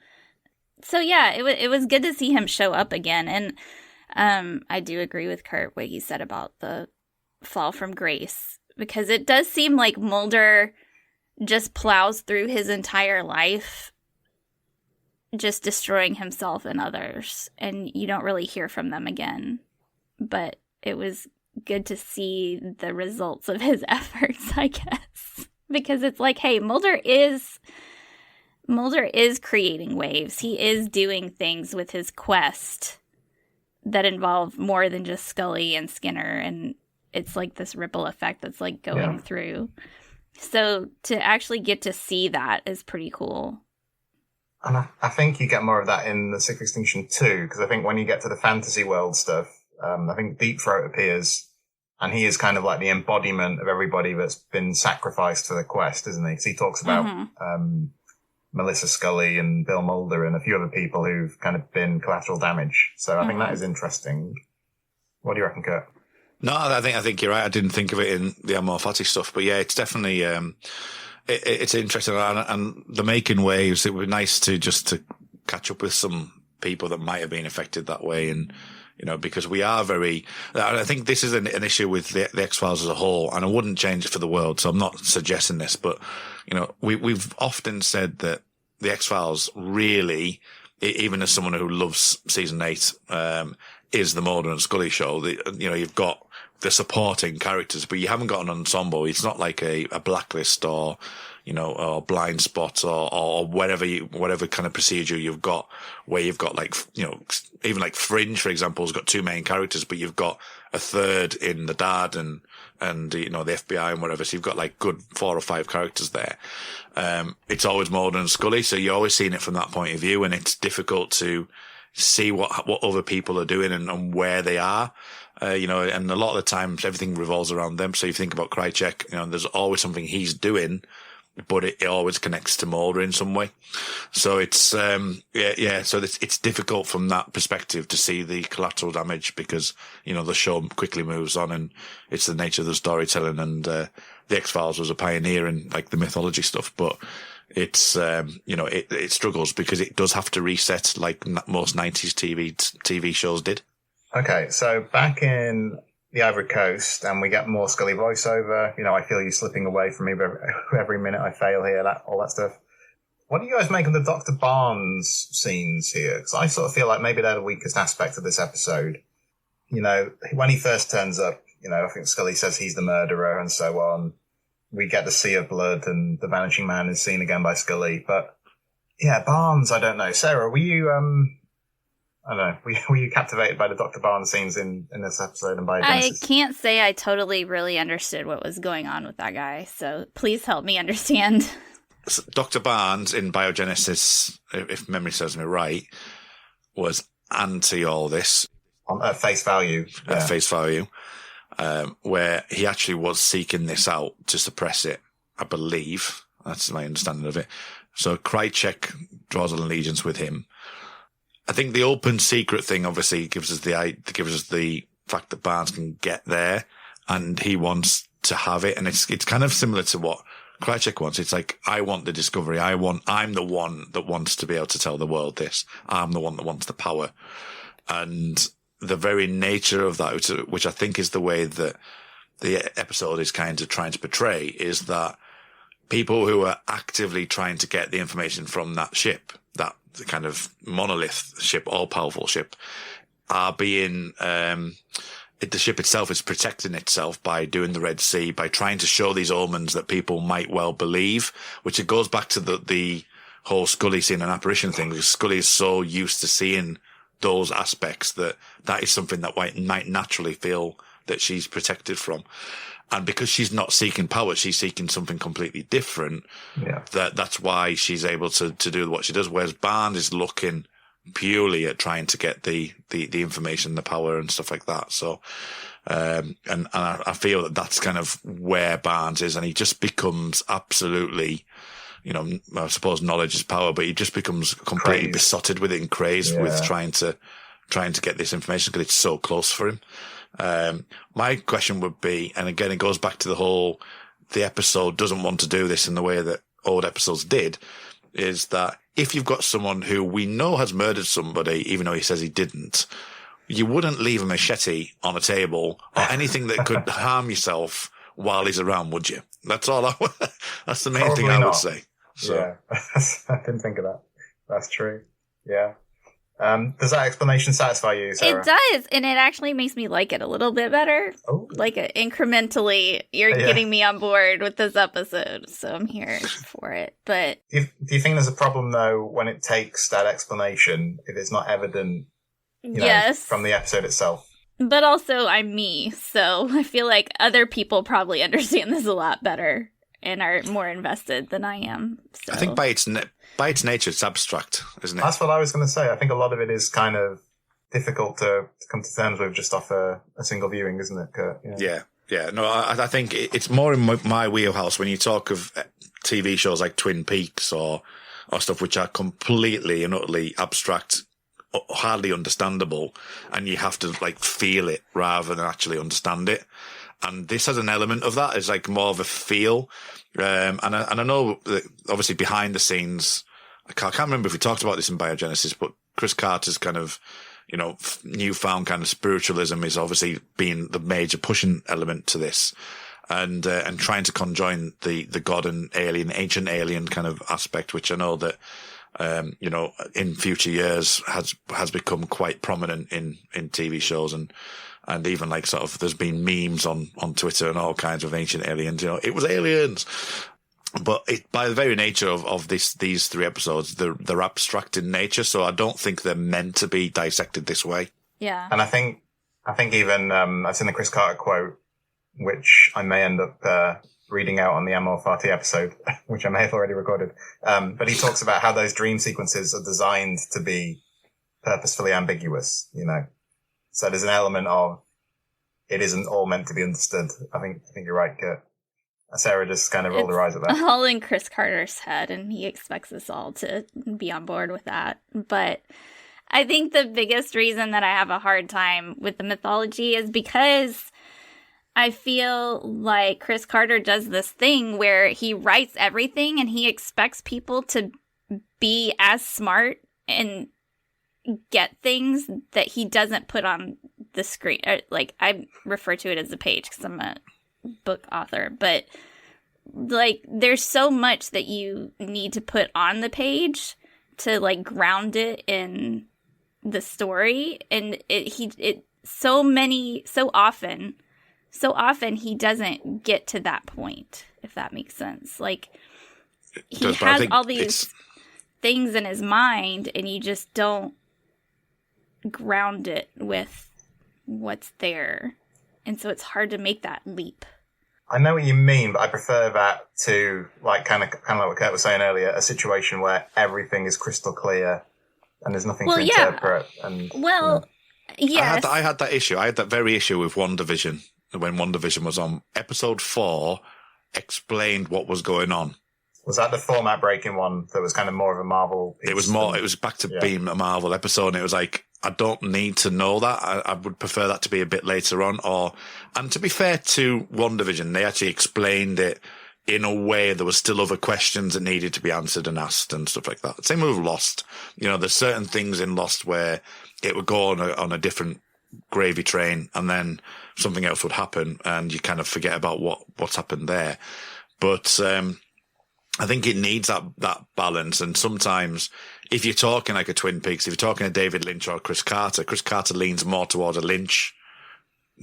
So yeah, it was good to see him show up again. And I do agree with Kurt what he said about the fall from grace, because it does seem like Mulder just plows through his entire life just destroying himself and others, and you don't really hear from them again. But it was good to see the results of his efforts, I guess. Because it's like, hey, Mulder is creating waves. He is doing things with his quest that involve more than just Scully and Skinner, and it's like this ripple effect that's like going through. So to actually get to see that is pretty cool. And I think you get more of that in the Sixth Extinction too, because I think when you get to the fantasy world stuff, I think Deep Throat appears, and he is kind of like the embodiment of everybody that's been sacrificed for the quest, isn't he? Because he talks about Melissa Scully and Bill Mulder and a few other people who've kind of been collateral damage. So I think that is interesting. What do you reckon, Kurt? No, I think you're right. I didn't think of it in the Amor Fati stuff, but yeah, it's definitely it's interesting, and the making waves. It would be nice to catch up with some people that might have been affected that way, and because we are very. I think this is an issue with the X-Files as a whole, and I wouldn't change it for the world. So I'm not suggesting this, but we've often said that the X-Files really, even as someone who loves season 8, is the Mulder and Scully show. You've got the supporting characters, but you haven't got an ensemble. It's not like a Blacklist or Blind Spot or whatever kind of procedure you've got, where you've got even like Fringe, for example, has got 2 main characters, but you've got a third in the Dad and the FBI and whatever. So you've got like good 4 or 5 characters there. It's always Mulder and Scully, so you're always seeing it from that point of view, and it's difficult to see what other people are doing and where they are. And a lot of the times everything revolves around them. So you think about Krycek, there's always something he's doing but it always connects to Mulder in some way. So it's, so it's difficult from that perspective to see the collateral damage because, the show quickly moves on and it's the nature of the storytelling and, the X-Files was a pioneer in like the mythology stuff, but it's, it struggles because it does have to reset like most 90s TV shows did. Okay. So back in the Ivory Coast, and we get more Scully voiceover. I feel you slipping away from me every minute I fail here, all that stuff. What do you guys make of the Dr. Barnes scenes here? Because I sort of feel like maybe they're the weakest aspect of this episode. When he first turns up, I think Scully says he's the murderer and so on. We get the sea of blood and the vanishing man is seen again by Scully. But yeah, Barnes, I don't know. Sarah, were you, I don't know. Were you captivated by the Dr. Barnes scenes in this episode and by Genesis? I can't say I totally really understood what was going on with that guy, so please help me understand. So Dr. Barnes in Biogenesis, if memory serves me right, was anti all this. At face value. Yeah. At face value, where he actually was seeking this out to suppress it, I believe. That's my understanding of it. So Krycek draws an allegiance with him. I think the open secret thing obviously gives us the fact that Barnes can get there and he wants to have it. And it's kind of similar to what Krycek wants. It's like, I want the discovery. I'm the one that wants to be able to tell the world this. I'm the one that wants the power. And the very nature of that, which I think is the way that the episode is kind of trying to portray, is that people who are actively trying to get the information from that ship, that kind of monolith ship, all-powerful ship, are being, the ship itself is protecting itself by doing the Red Sea, by trying to show these omens that people might well believe, which it goes back to the whole Scully seeing an apparition thing, because Scully is so used to seeing those aspects that is something that might naturally feel that she's protected from. And because she's not seeking power, she's seeking something completely different. Yeah. That's why she's able to do what she does. Whereas Barnes is looking purely at trying to get the information, the power and stuff like that. So, and I feel that that's kind of where Barnes is. And he just becomes absolutely, I suppose knowledge is power, but he just becomes completely besotted with it and crazed with trying to get this information because it's so close for him. My question would be, and again, it goes back to the episode doesn't want to do this in the way that old episodes did, is that if you've got someone who we know has murdered somebody, even though he says he didn't, you wouldn't leave a machete on a table or anything that could harm yourself while he's around, would you? That's all. That's the main Probably thing I not. would say. So. Yeah, I didn't think of that. That's true. Yeah. Does that explanation satisfy you, Sarah? It does, and it actually makes me like it a little bit better. Oh. Like incrementally, you're getting me on board with this episode, so I'm here for it. But Do you think there's a problem, though, when it takes that explanation, if it's not evident yes, from the episode itself? But also, I'm me, so I feel like other people probably understand this a lot better and are more invested than I am. So. I think by its nature, it's abstract, isn't it? That's what I was going to say. I think a lot of it is kind of difficult to come to terms with just off a single viewing, isn't it, Kurt? Yeah. No, I think it's more in my wheelhouse when you talk of TV shows like Twin Peaks or stuff which are completely and utterly abstract, hardly understandable, and you have to like feel it rather than actually understand it. And this has an element of that. It's like more of a feel. And I know that obviously behind the scenes, I can't remember if we talked about this in Biogenesis, but Chris Carter's kind of, newfound kind of spiritualism is obviously being the major pushing element to this. And trying to conjoin the God and ancient alien kind of aspect, which I know that, in future years has become quite prominent in TV shows and even like sort of there's been memes on Twitter and all kinds of ancient aliens, it was aliens. But by the very nature of these three episodes, they're abstract in nature. So I don't think they're meant to be dissected this way. Yeah. And I think even, I've seen the Chris Carter quote, which I may end up, reading out on the Amor Fati episode, which I may have already recorded. But he talks about how those dream sequences are designed to be purposefully ambiguous, So there's an element of it isn't all meant to be understood. I think you're right, Kurt. Sarah just kind of rolled her eyes at that. It's all in Chris Carter's head, and he expects us all to be on board with that. But I think the biggest reason that I have a hard time with the mythology is because I feel like Chris Carter does this thing where he writes everything and he expects people to be as smart and get things that he doesn't put on the screen. Like, I refer to it as a page because I'm a book author, but like, there's so much that you need to put on the page to like ground it in the story, and so often he doesn't get to that point, if that makes sense. Like, he has all these things in his mind, and you just don't ground it with what's there. And so it's hard to make that leap. I know what you mean, but I prefer that to, like, kind of like what Kurt was saying earlier, a situation where everything is crystal clear and there's nothing to interpret. And, yes. I had that issue. I had that very issue with WandaVision. When WandaVision was on, episode 4 explained what was going on. Was that the format breaking one that was kind of more of a Marvel piece? It was back to being a Marvel episode, and it was like, I don't need to know that. I would prefer that to be a bit later on. And to be fair to WandaVision, they actually explained it in a way there was still other questions that needed to be answered and asked and stuff like that. Same with Lost. You know, there's certain things in Lost where it would go on a different gravy train, and then something else would happen, and you kind of forget about what's happened there. But I think it needs that balance. And sometimes, if you're talking like a Twin Peaks, if you're talking a David Lynch or Chris Carter leans more towards a Lynch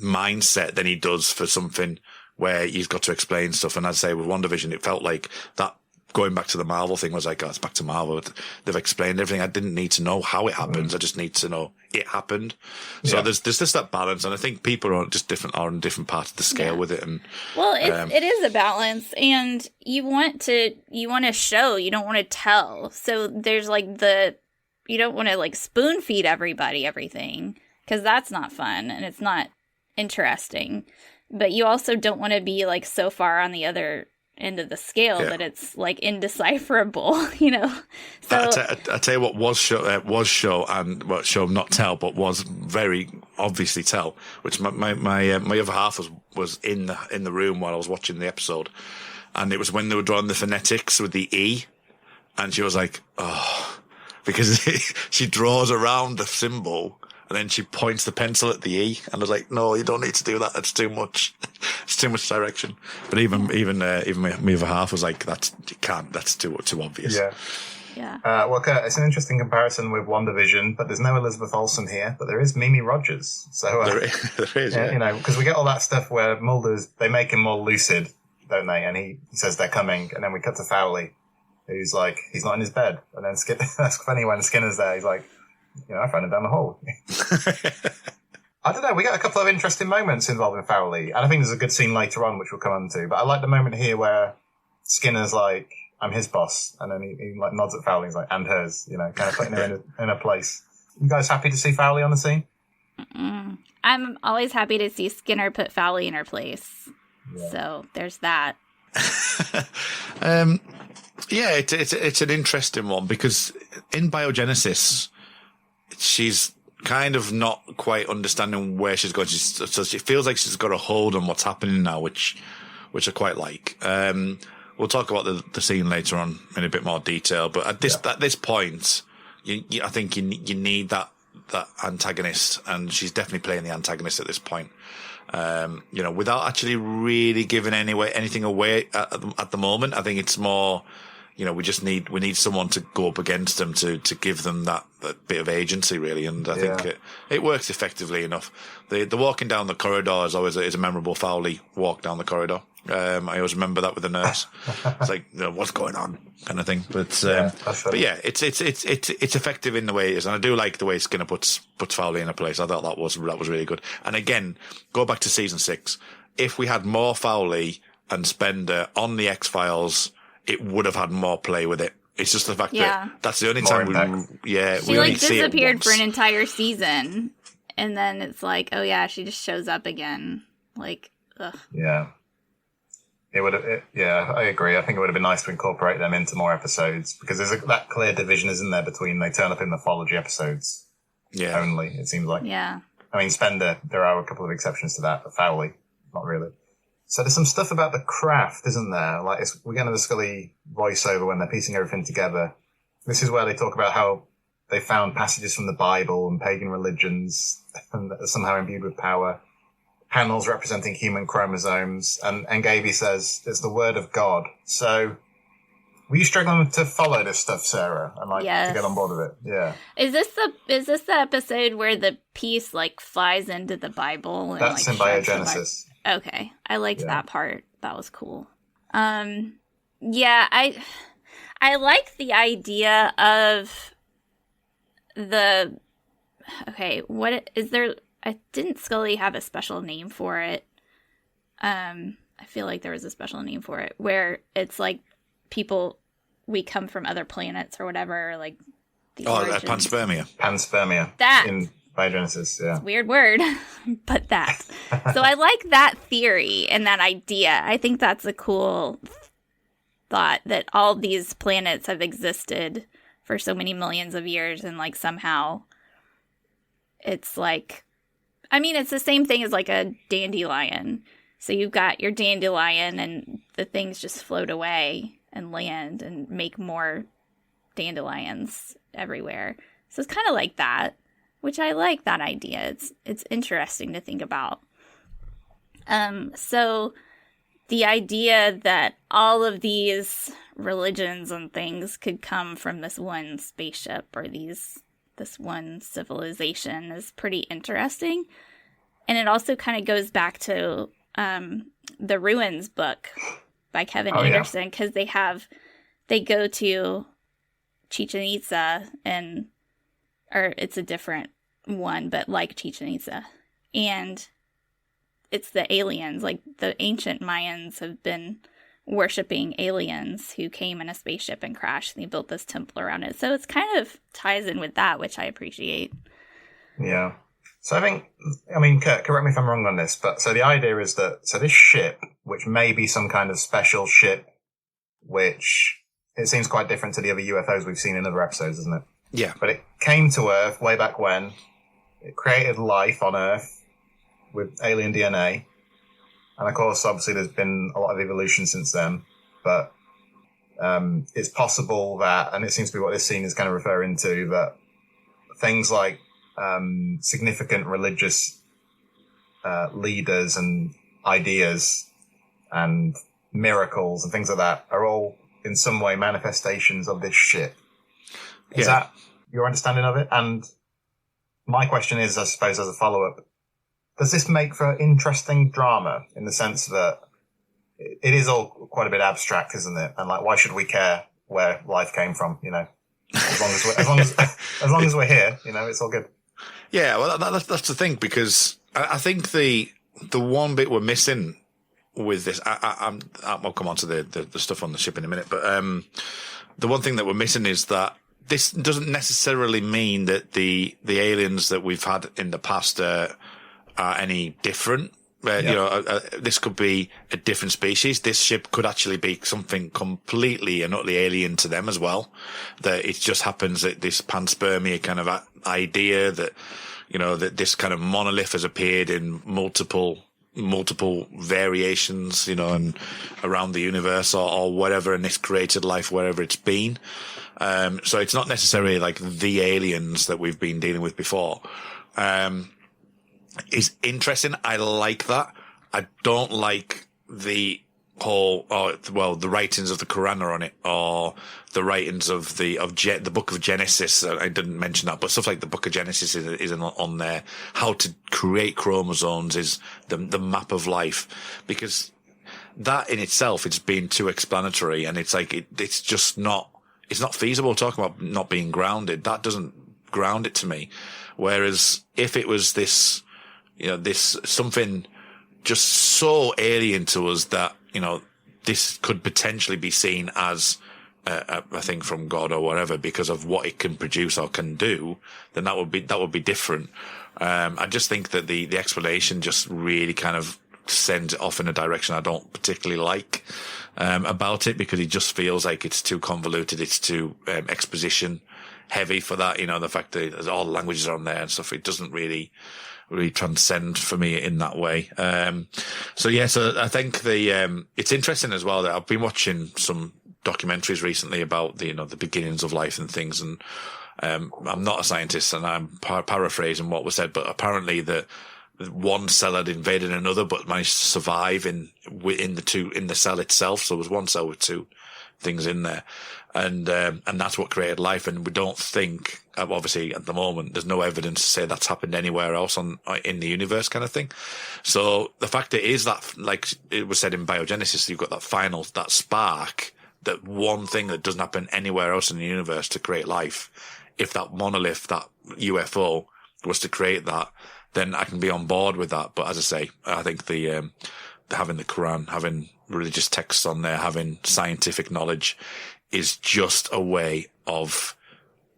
mindset than he does for something where he's got to explain stuff. And I'd say with WandaVision, it felt like that. Going back to the Marvel thing was like, oh, it's back to Marvel. They've explained everything. I didn't need to know how it happens. I just need to know it happened. So there's just that balance. And I think people are on different parts of the scale with it. And it is a balance, and you want to show, you don't want to tell. So there's like you don't want to like spoon feed everybody everything, because that's not fun and it's not interesting. But you also don't want to be like so far on the other end of the scale that it's like indecipherable, you know. So I tell you what was show and what show not tell, but was very obviously tell. Which my other half was in the room while I was watching the episode, and it was when they were drawing the phonetics with the E, and she was like, oh, because she draws around the symbol. And then she points the pencil at the E, and I was like, "No, you don't need to do that. It's too much. It's too much direction." But even my other half was like, "That's too obvious." Yeah. Well, Kurt, it's an interesting comparison with WandaVision, but there's no Elizabeth Olsen here, but there is Mimi Rogers. So there is, yeah. You know, because we get all that stuff where they make him more lucid, don't they? And he says they're coming, and then we cut to Foley, who's like, he's not in his bed, and then that's funny when Skinner's there. He's like, you know, I found him down the hall. I don't know. We got a couple of interesting moments involving Foley, and I think there's a good scene later on, which we'll come on to. But I like the moment here where Skinner's like, "I'm his boss," and then he like nods at Foley. He's like, "And hers," you know, kind of putting her in a place. You guys happy to see Foley on the scene? Mm-mm. I'm always happy to see Skinner put Foley in her place. Yeah. So there's that. It's an interesting one, because in Biogenesis, she's kind of not quite understanding where she's going. So she feels like she's got a hold on what's happening now, which I quite like. We'll talk about the scene later on in a bit more detail. But at this point, I think you need that antagonist, and she's definitely playing the antagonist at this point. You know, without actually really giving anything away at the moment. I think it's more, you know, we need someone to go up against them to give them that bit of agency, really. And I think it works effectively enough. The walking down the corridor is a memorable Foley walk down the corridor. I always remember that with the nurse. It's like, you know, what's going on kind of thing. But it's effective in the way it is. And I do like the way Skinner puts Foley in a place. I thought that was really good. And again, go back to season 6. If we had more Foley and Spender on the X-Files, it would have had more play with it. It's just the fact that that's the only time she like disappeared for an entire season, and then it's like, oh yeah, she just shows up again. Like, ugh. Yeah. I agree. I think it would have been nice to incorporate them into more episodes because there's that clear division, isn't there, between they turn up in mythology episodes only, it seems like. Yeah. I mean, Spender, there are a couple of exceptions to that, but Foley, not really. So there's some stuff about the craft, isn't there? Like, we're going to the Scully voiceover when they're piecing everything together. This is where they talk about how they found passages from the Bible and pagan religions and that are somehow imbued with power. Panels representing human chromosomes, and Gaby says it's the word of God. So, were you struggling to follow this stuff, Sarah, and to get on board with it? Yeah. Is this the episode where the piece flies into the Bible? And, That's in Biogenesis. Okay, I liked that part. That was cool. I like the idea of the. Okay, what is there? Didn't Scully have a special name for it? I feel like there was a special name for it where it's people, we come from other planets or whatever, panspermia. Panspermia. That. In Biogenesis, yeah. It's a weird word, but that. So I like that theory and that idea. I think that's a cool thought that all these planets have existed for so many millions of years and somehow it's it's the same thing as a dandelion. So you've got your dandelion and the things just float away and land and make more dandelions everywhere. So it's kind of like that, which I like that idea. It's interesting to think about. So the idea that all of these religions and things could come from this one spaceship or this one civilization is pretty interesting. And it also kind of goes back to the Ruins book by Kevin Anderson, because they go to Chichen Itza or it's a different one, but like Chichen Itza. And it's the aliens, the ancient Mayans have been worshipping aliens who came in a spaceship and crashed, and they built this temple around it. So it's kind of ties in with that, which I appreciate. Yeah. So Kurt, correct me if I'm wrong on this, but so the idea is that, this ship, which may be some kind of special ship, which it seems quite different to the other UFOs we've seen in other episodes, isn't it? Yeah. But it came to Earth way back when. It created life on Earth with alien DNA. And of course, obviously, there's been a lot of evolution since then. But it's possible that, and it seems to be what this scene is kind of referring to, that things like significant religious leaders and ideas and miracles and things like that are all in some way manifestations of this ship. Is that your understanding of it? And my question is, I suppose, as a follow-up, does this make for interesting drama in the sense that it is all quite a bit abstract, isn't it? And why should we care where life came from? As long as we're here, it's all good. Yeah, well, that's the thing, because I think the one bit we're missing with this, I'll come on to the stuff on the ship in a minute, but the one thing that we're missing is that this doesn't necessarily mean that the aliens that we've had in the past are any different. This could be a different species. This ship could actually be something completely and utterly alien to them as well. That it just happens that this panspermia kind of idea that, that this kind of monolith has appeared in multiple variations, and around the universe or whatever, and this created life wherever it's been. So it's not necessarily the aliens that we've been dealing with before. Is interesting. I like that. I don't like the whole, the writings of the Quran are on it, or the writings of the Book of Genesis. I didn't mention that, but stuff like the Book of Genesis is on there. How to create chromosomes is the map of life, because that in itself, it's been too explanatory, and it's it's just not. It's not feasible talking about not being grounded. That doesn't ground it to me. Whereas if it was this, this something just so alien to us that, this could potentially be seen as a thing from God or whatever because of what it can produce or can do, then that would be different. I just think that the explanation just really kind of sends it off in a direction I don't particularly like about it, because it just feels like it's too convoluted, it's too exposition heavy for that. The fact that all the languages are on there and stuff, it doesn't really transcend for me in that way. So I think it's interesting as well that I've been watching some documentaries recently about the beginnings of life and things, and I'm not a scientist and I'm paraphrasing what was said, but apparently that one cell had invaded another but managed to survive in the cell itself. So there was one cell with two things in there, and that's what created life. And we don't think, obviously at the moment, there's no evidence to say that's happened anywhere else in the universe, kind of thing. So the fact it is that, like it was said in biogenesis, you've got that spark, that one thing that doesn't happen anywhere else in the universe to create life. If that monolith, that UFO, was to create that, then I can be on board with that. But as I say, I think having the Quran, having religious texts on there, having scientific knowledge is just a way of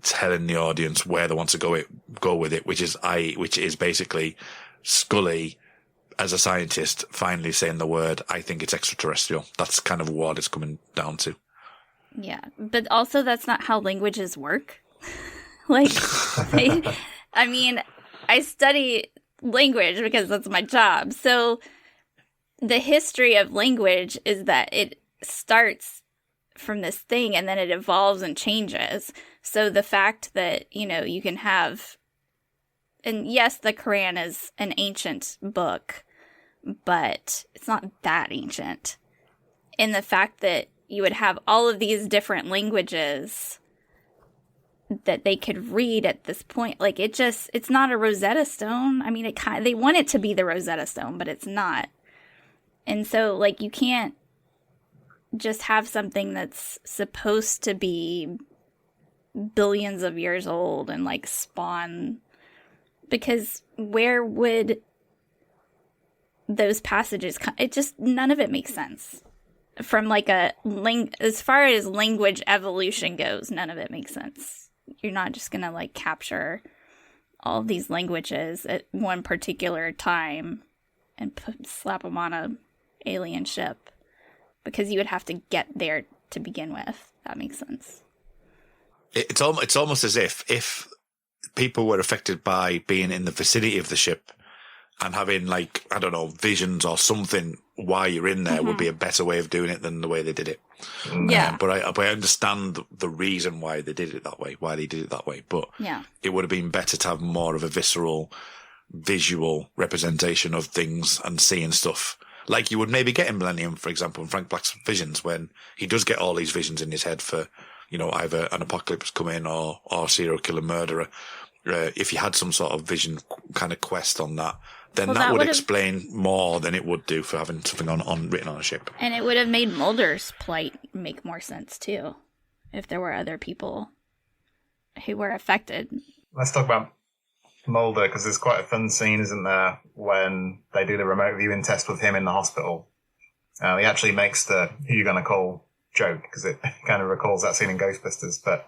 telling the audience where they want to go with it, which is basically Scully, as a scientist, finally saying the word, I think it's extraterrestrial. That's kind of what it's coming down to. Yeah, but also that's not how languages work. I mean, I study language because that's my job. So the history of language is that it starts from this thing and then it evolves and changes. So the fact that, you can have, and yes, the Quran is an ancient book, but it's not that ancient. And the fact that you would have all of these different languages that they could read at this point, it's not a Rosetta Stone. I mean, they want it to be the Rosetta Stone, but it's not. And so, you can't just have something that's supposed to be billions of years old and, spawn, because where would those passages come? None of it makes sense. From, as far as language evolution goes, none of it makes sense. You're not just going to, capture all of these languages at one particular time and slap them on a alien ship, because you would have to get there to begin with. That makes sense. It's almost as if people were affected by being in the vicinity of the ship and having, visions or something while you're in there would be a better way of doing it than the way they did it. Yeah. But I understand the reason why they did it that way, But it would have been better to have more of a visceral, visual representation of things and seeing stuff. Like you would maybe get in Millennium, for example, in Frank Black's visions, when he does get all these visions in his head for, either an apocalypse coming or serial killer murderer. If you had some sort of vision kind of quest on that, then that would explain more than it would do for having something written on a ship. And it would have made Mulder's plight make more sense too, if there were other people who were affected. Let's talk about Mulder, because there's quite a fun scene, isn't there, when they do the remote viewing test with him in the hospital. He actually makes the "who you gonna call" joke, because it kind of recalls that scene in Ghostbusters, but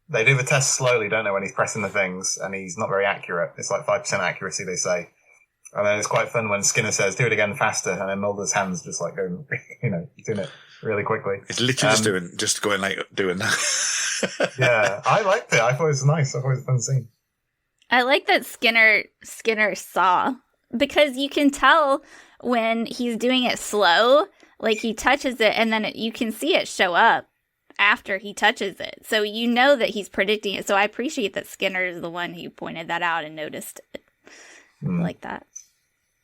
they do the test slowly, don't they, when he's pressing the things, and he's not very accurate. It's 5% accuracy, they say. And then it's quite fun when Skinner says, do it again faster, and then Mulder's hands just going, doing it really quickly. It's literally just doing that. Yeah, I liked it. I thought it was nice. I thought it was a fun scene. I like that Skinner saw, because you can tell when he's doing it slow, he touches it and then you can see it show up after he touches it. So you know that he's predicting it. So I appreciate that Skinner is the one who pointed that out and noticed it like that.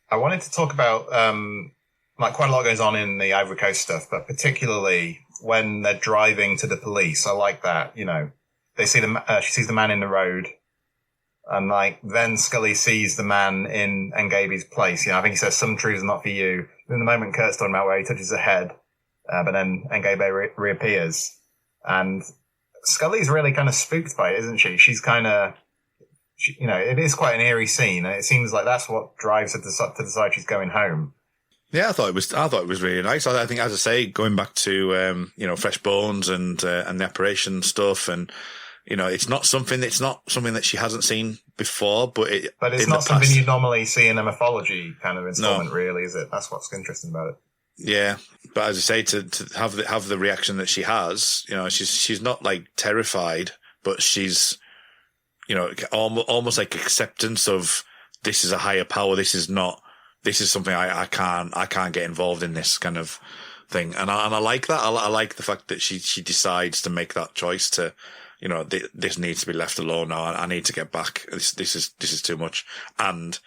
I wanted to talk about, quite a lot goes on in the Ivory Coast stuff, but particularly when they're driving to the police. I like that, they see she sees the man in the road, and then Scully sees the man in Ngabe's place. I think he says, some truths are not for you. In the moment Kurt's talking about where he touches her head, but then Ngabe reappears. And Scully's really kind of spooked by it, isn't she? She's kind of, it is quite an eerie scene, and it seems like that's what drives her to decide she's going home. Yeah, I thought it was really nice. I think, as I say, going back to Fresh Bones and the operation stuff, and it's not something that she hasn't seen before, but it's not something you normally see in a mythology kind of installment, really, is it? That's what's interesting about it. Yeah, but as I say, to have the reaction that she has, she's not like terrified, but she's, almost like acceptance of this is a higher power. This is something I can't get involved in this kind of thing, and I like that. I like the fact that she decides to make that choice to, this needs to be left alone now. I need to get back. This is too much, and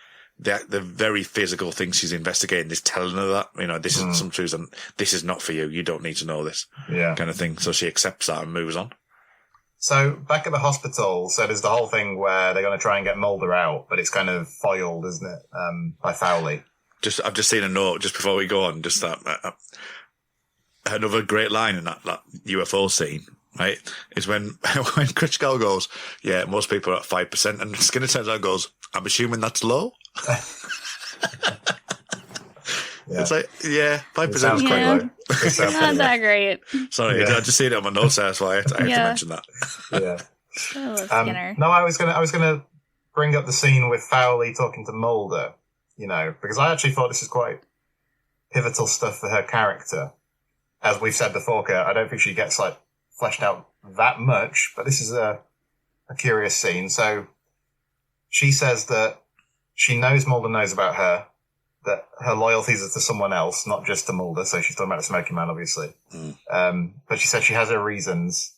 the very physical thing she's investigating is telling her that, this is some truths and this is not for you. You don't need to know this, kind of thing. So she accepts that and moves on. So back at the hospital, so there's the whole thing where they're going to try and get Mulder out, but it's kind of foiled, isn't it, by Foley? I've just seen a note just before we go on, just that another great line in that UFO scene, right, is when Critchgall goes, yeah, most people are at 5%, and Skinner turns around and goes, I'm assuming that's low. It's like, 5% is quite low. It's not that great. Sorry, I just seen it on my notes, that's why I had to mention that. Yeah. I love Skinner. No, I was gonna bring up the scene with Foley talking to Mulder, because I actually thought this is quite pivotal stuff for her character. As we've said before, Kurt, I don't think she gets fleshed out that much, but this is a curious scene. So she says that she knows Mulder knows about her, that her loyalties are to someone else, not just to Mulder. So she's talking about the smoking man, obviously. But she says she has her reasons.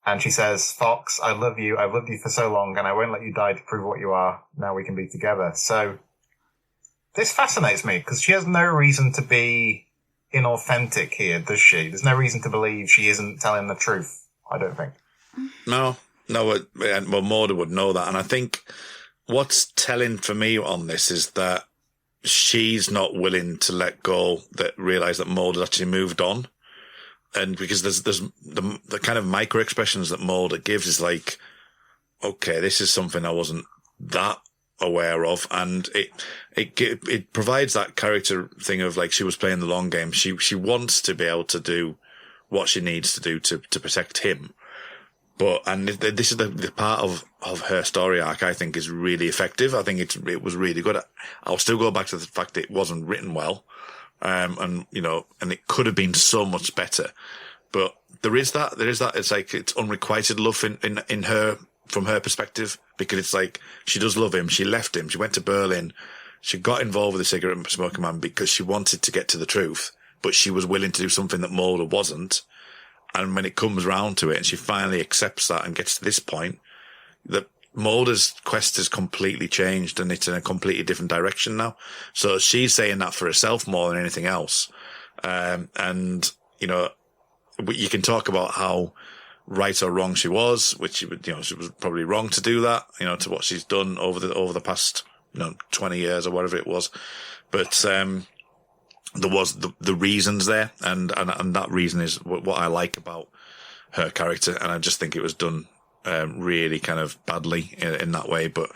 And she says, Fox, I love you. I've loved you for so long, and I won't let you die to prove what you are. Now we can be together. So this fascinates me, because she has no reason to be inauthentic here, does she? There's no reason to believe she isn't telling the truth, I don't think. No, well, Mulder would know that. And I think what's telling for me on this is that she's not willing to let go, that realize that Mulder's actually moved on. And because there's the kind of micro expressions that Mulder gives is like, okay, this is something I wasn't that aware of, and it provides that character thing of like she was playing the long game. She wants to be able to do what she needs to do to protect him. And this is the part of her story arc I think is really effective. I think it was really good. I'll still go back to the fact that it wasn't written well. And it could have been so much better, but there is that, it's like, it's unrequited love in her, from her perspective, because it's like, she does love him. She left him. She went to Berlin. She got involved with the cigarette smoking man because she wanted to get to the truth, but she was willing to do something that Mulder wasn't. And when it comes round to it and she finally accepts that and gets to this point, that Mulder's quest has completely changed and it's in a completely different direction now. So she's saying that for herself more than anything else. You can talk about how right or wrong she was, which, she was probably wrong to do that, to what she's done over the past, 20 years or whatever it was. But, there was the reasons there, and that reason is what I like about her character. And I just think it was done really kind of badly in that way, but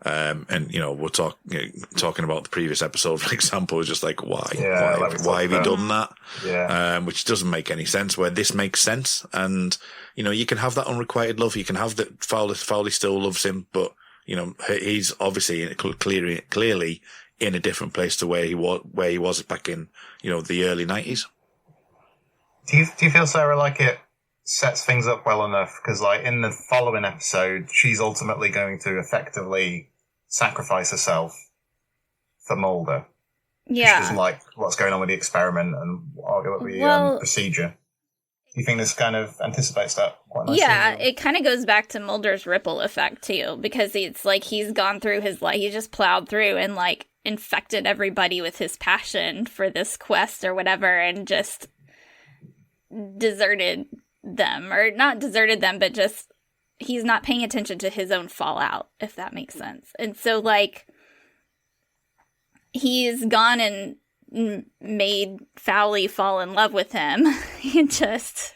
we're talking about the previous episode, for example, is just like why have you done that? Which doesn't make any sense. Where this makes sense, and you can have that unrequited love. You can have that Foley still loves him, but he's obviously clearly in a different place to where he was back in the early 90s. Do you feel, Sarah, like it sets things up well enough? Because in the following episode, she's ultimately going to effectively sacrifice herself for Mulder. Yeah. She doesn't like what's going on with the experiment and the procedure. Do you think this kind of anticipates that quite nicely? Yeah, it kind of goes back to Mulder's ripple effect, too, because it's like he's gone through his life, he just plowed through and, infected everybody with his passion for this quest or whatever, and just deserted them, or not deserted them, but just he's not paying attention to his own fallout, if that makes sense. And so he's gone and made Foley fall in love with him and just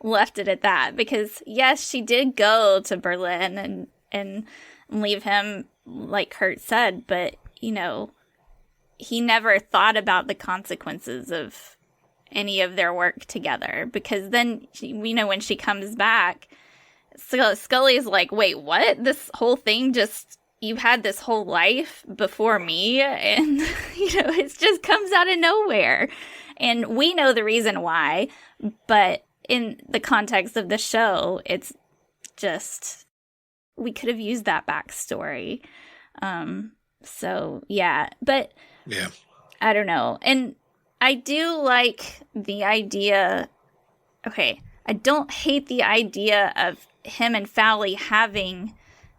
left it at that, because yes, she did go to Berlin and leave him, like Kurt said, but he never thought about the consequences of any of their work together, because then when she comes back, Scully's like, wait, what? This whole thing you had this whole life before me? And, it just comes out of nowhere. And we know the reason why, but in the context of the show, it's just, we could have used that backstory. So, yeah. But, yeah, I don't know. And I do like the idea, okay, I don't hate the idea of him and Foley having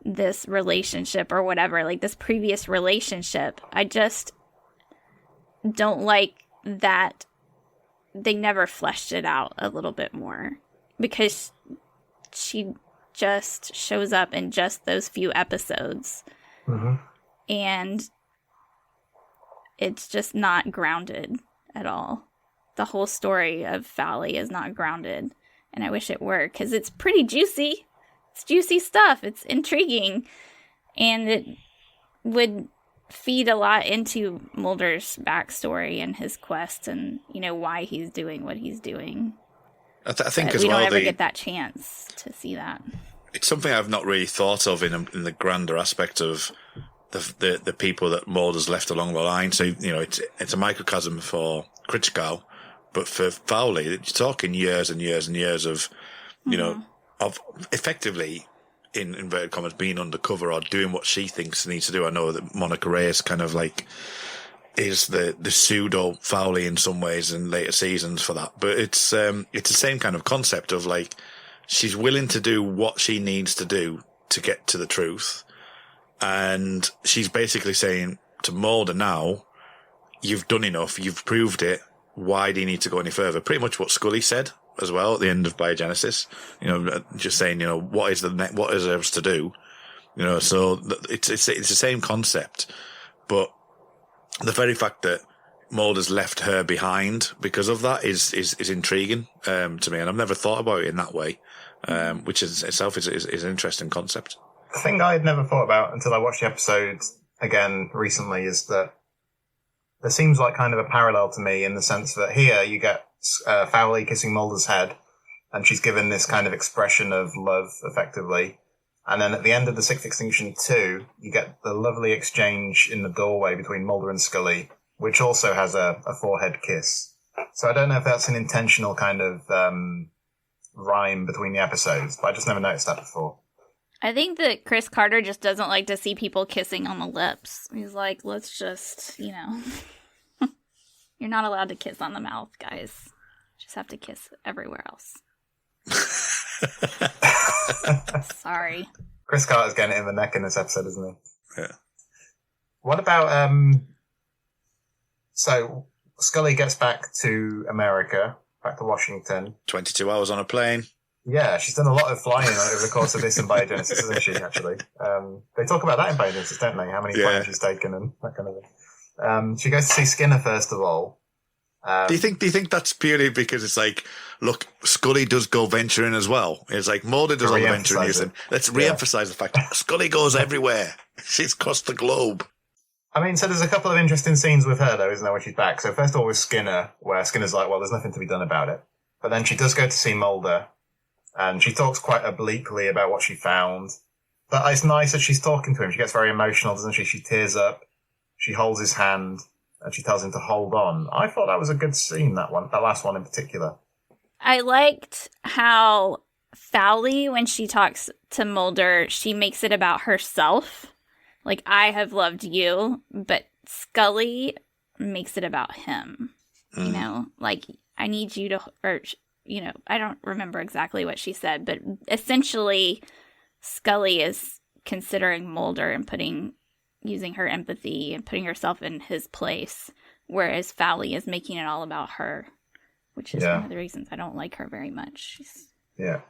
this relationship or whatever, like this previous relationship. I just don't like that they never fleshed it out a little bit more, because she just shows up in just those few episodes. Mm-hmm. And it's just not grounded at all. The whole story of Foley is not grounded, and I wish it were, because it's pretty juicy. It's juicy stuff. It's intriguing, and it would feed a lot into Mulder's backstory and his quest, and why he's doing what he's doing. I think but as we well don't ever get that chance to see that. It's something I've not really thought of in the grander aspect of the people that Mulder's left along the line. So it's a microcosm for Critchkow, but for Foley, you're talking years and years and years of of effectively, in inverted commas, being undercover or doing what she thinks needs to do. I know that Monica Reyes kind of like is the pseudo Foley in some ways in later seasons for that, but it's the same kind of concept of like, she's willing to do what she needs to do to get to the truth. And she's basically saying to Mulder now, you've done enough, you've proved it, why do you need to go any further? Pretty much what Scully said as well at the end of Biogenesis, just saying, what is there else to do? So it's the same concept, but the very fact that Mulder's left her behind because of that is intriguing, to me. And I've never thought about it in that way, which is itself is an interesting concept. The thing I had never thought about until I watched the episode again recently is that there seems like kind of a parallel to me in the sense that here you get Foley kissing Mulder's head, and she's given this kind of expression of love, effectively. And then at the end of the Sixth Extinction 2, you get the lovely exchange in the doorway between Mulder and Scully, which also has a forehead kiss. So I don't know if that's an intentional kind of rhyme between the episodes, but I just never noticed that before. I think that Chris Carter just doesn't like to see people kissing on the lips. He's like, let's just, you're not allowed to kiss on the mouth, guys. Just have to kiss everywhere else. Sorry. Chris Carter's getting it in the neck in this episode, isn't he? Yeah. What about, so Scully gets back to America, back to Washington. 22 hours on a plane. Yeah, she's done a lot of flying over the course of this in Biogenesis, isn't she, actually? They talk about that in Biogenesis, don't they? How many planes she's taken and that kind of thing. She goes to see Skinner, first of all. Do you think that's purely because it's like, look, Scully does go venturing as well? It's like Mulder does all the venturing. Let's re-emphasize the fact that Scully goes everywhere. She's across the globe. I mean, so there's a couple of interesting scenes with her, though, isn't there, when she's back? So first of all with Skinner, where Skinner's like, well, there's nothing to be done about it. But then she does go to see Mulder, and she talks quite obliquely about what she found. But it's nice that she's talking to him. She gets very emotional, doesn't she? She tears up. She holds his hand, and she tells him to hold on. I thought that was a good scene, that last one in particular. I liked how Foley, when she talks to Mulder, she makes it about herself. Like, I have loved you, but Scully makes it about him. Like, I need you to, or, I don't remember exactly what she said, but essentially Scully is considering Mulder and using her empathy and putting herself in his place, whereas Foley is making it all about her, which is one of the reasons I don't like her very much. Yeah.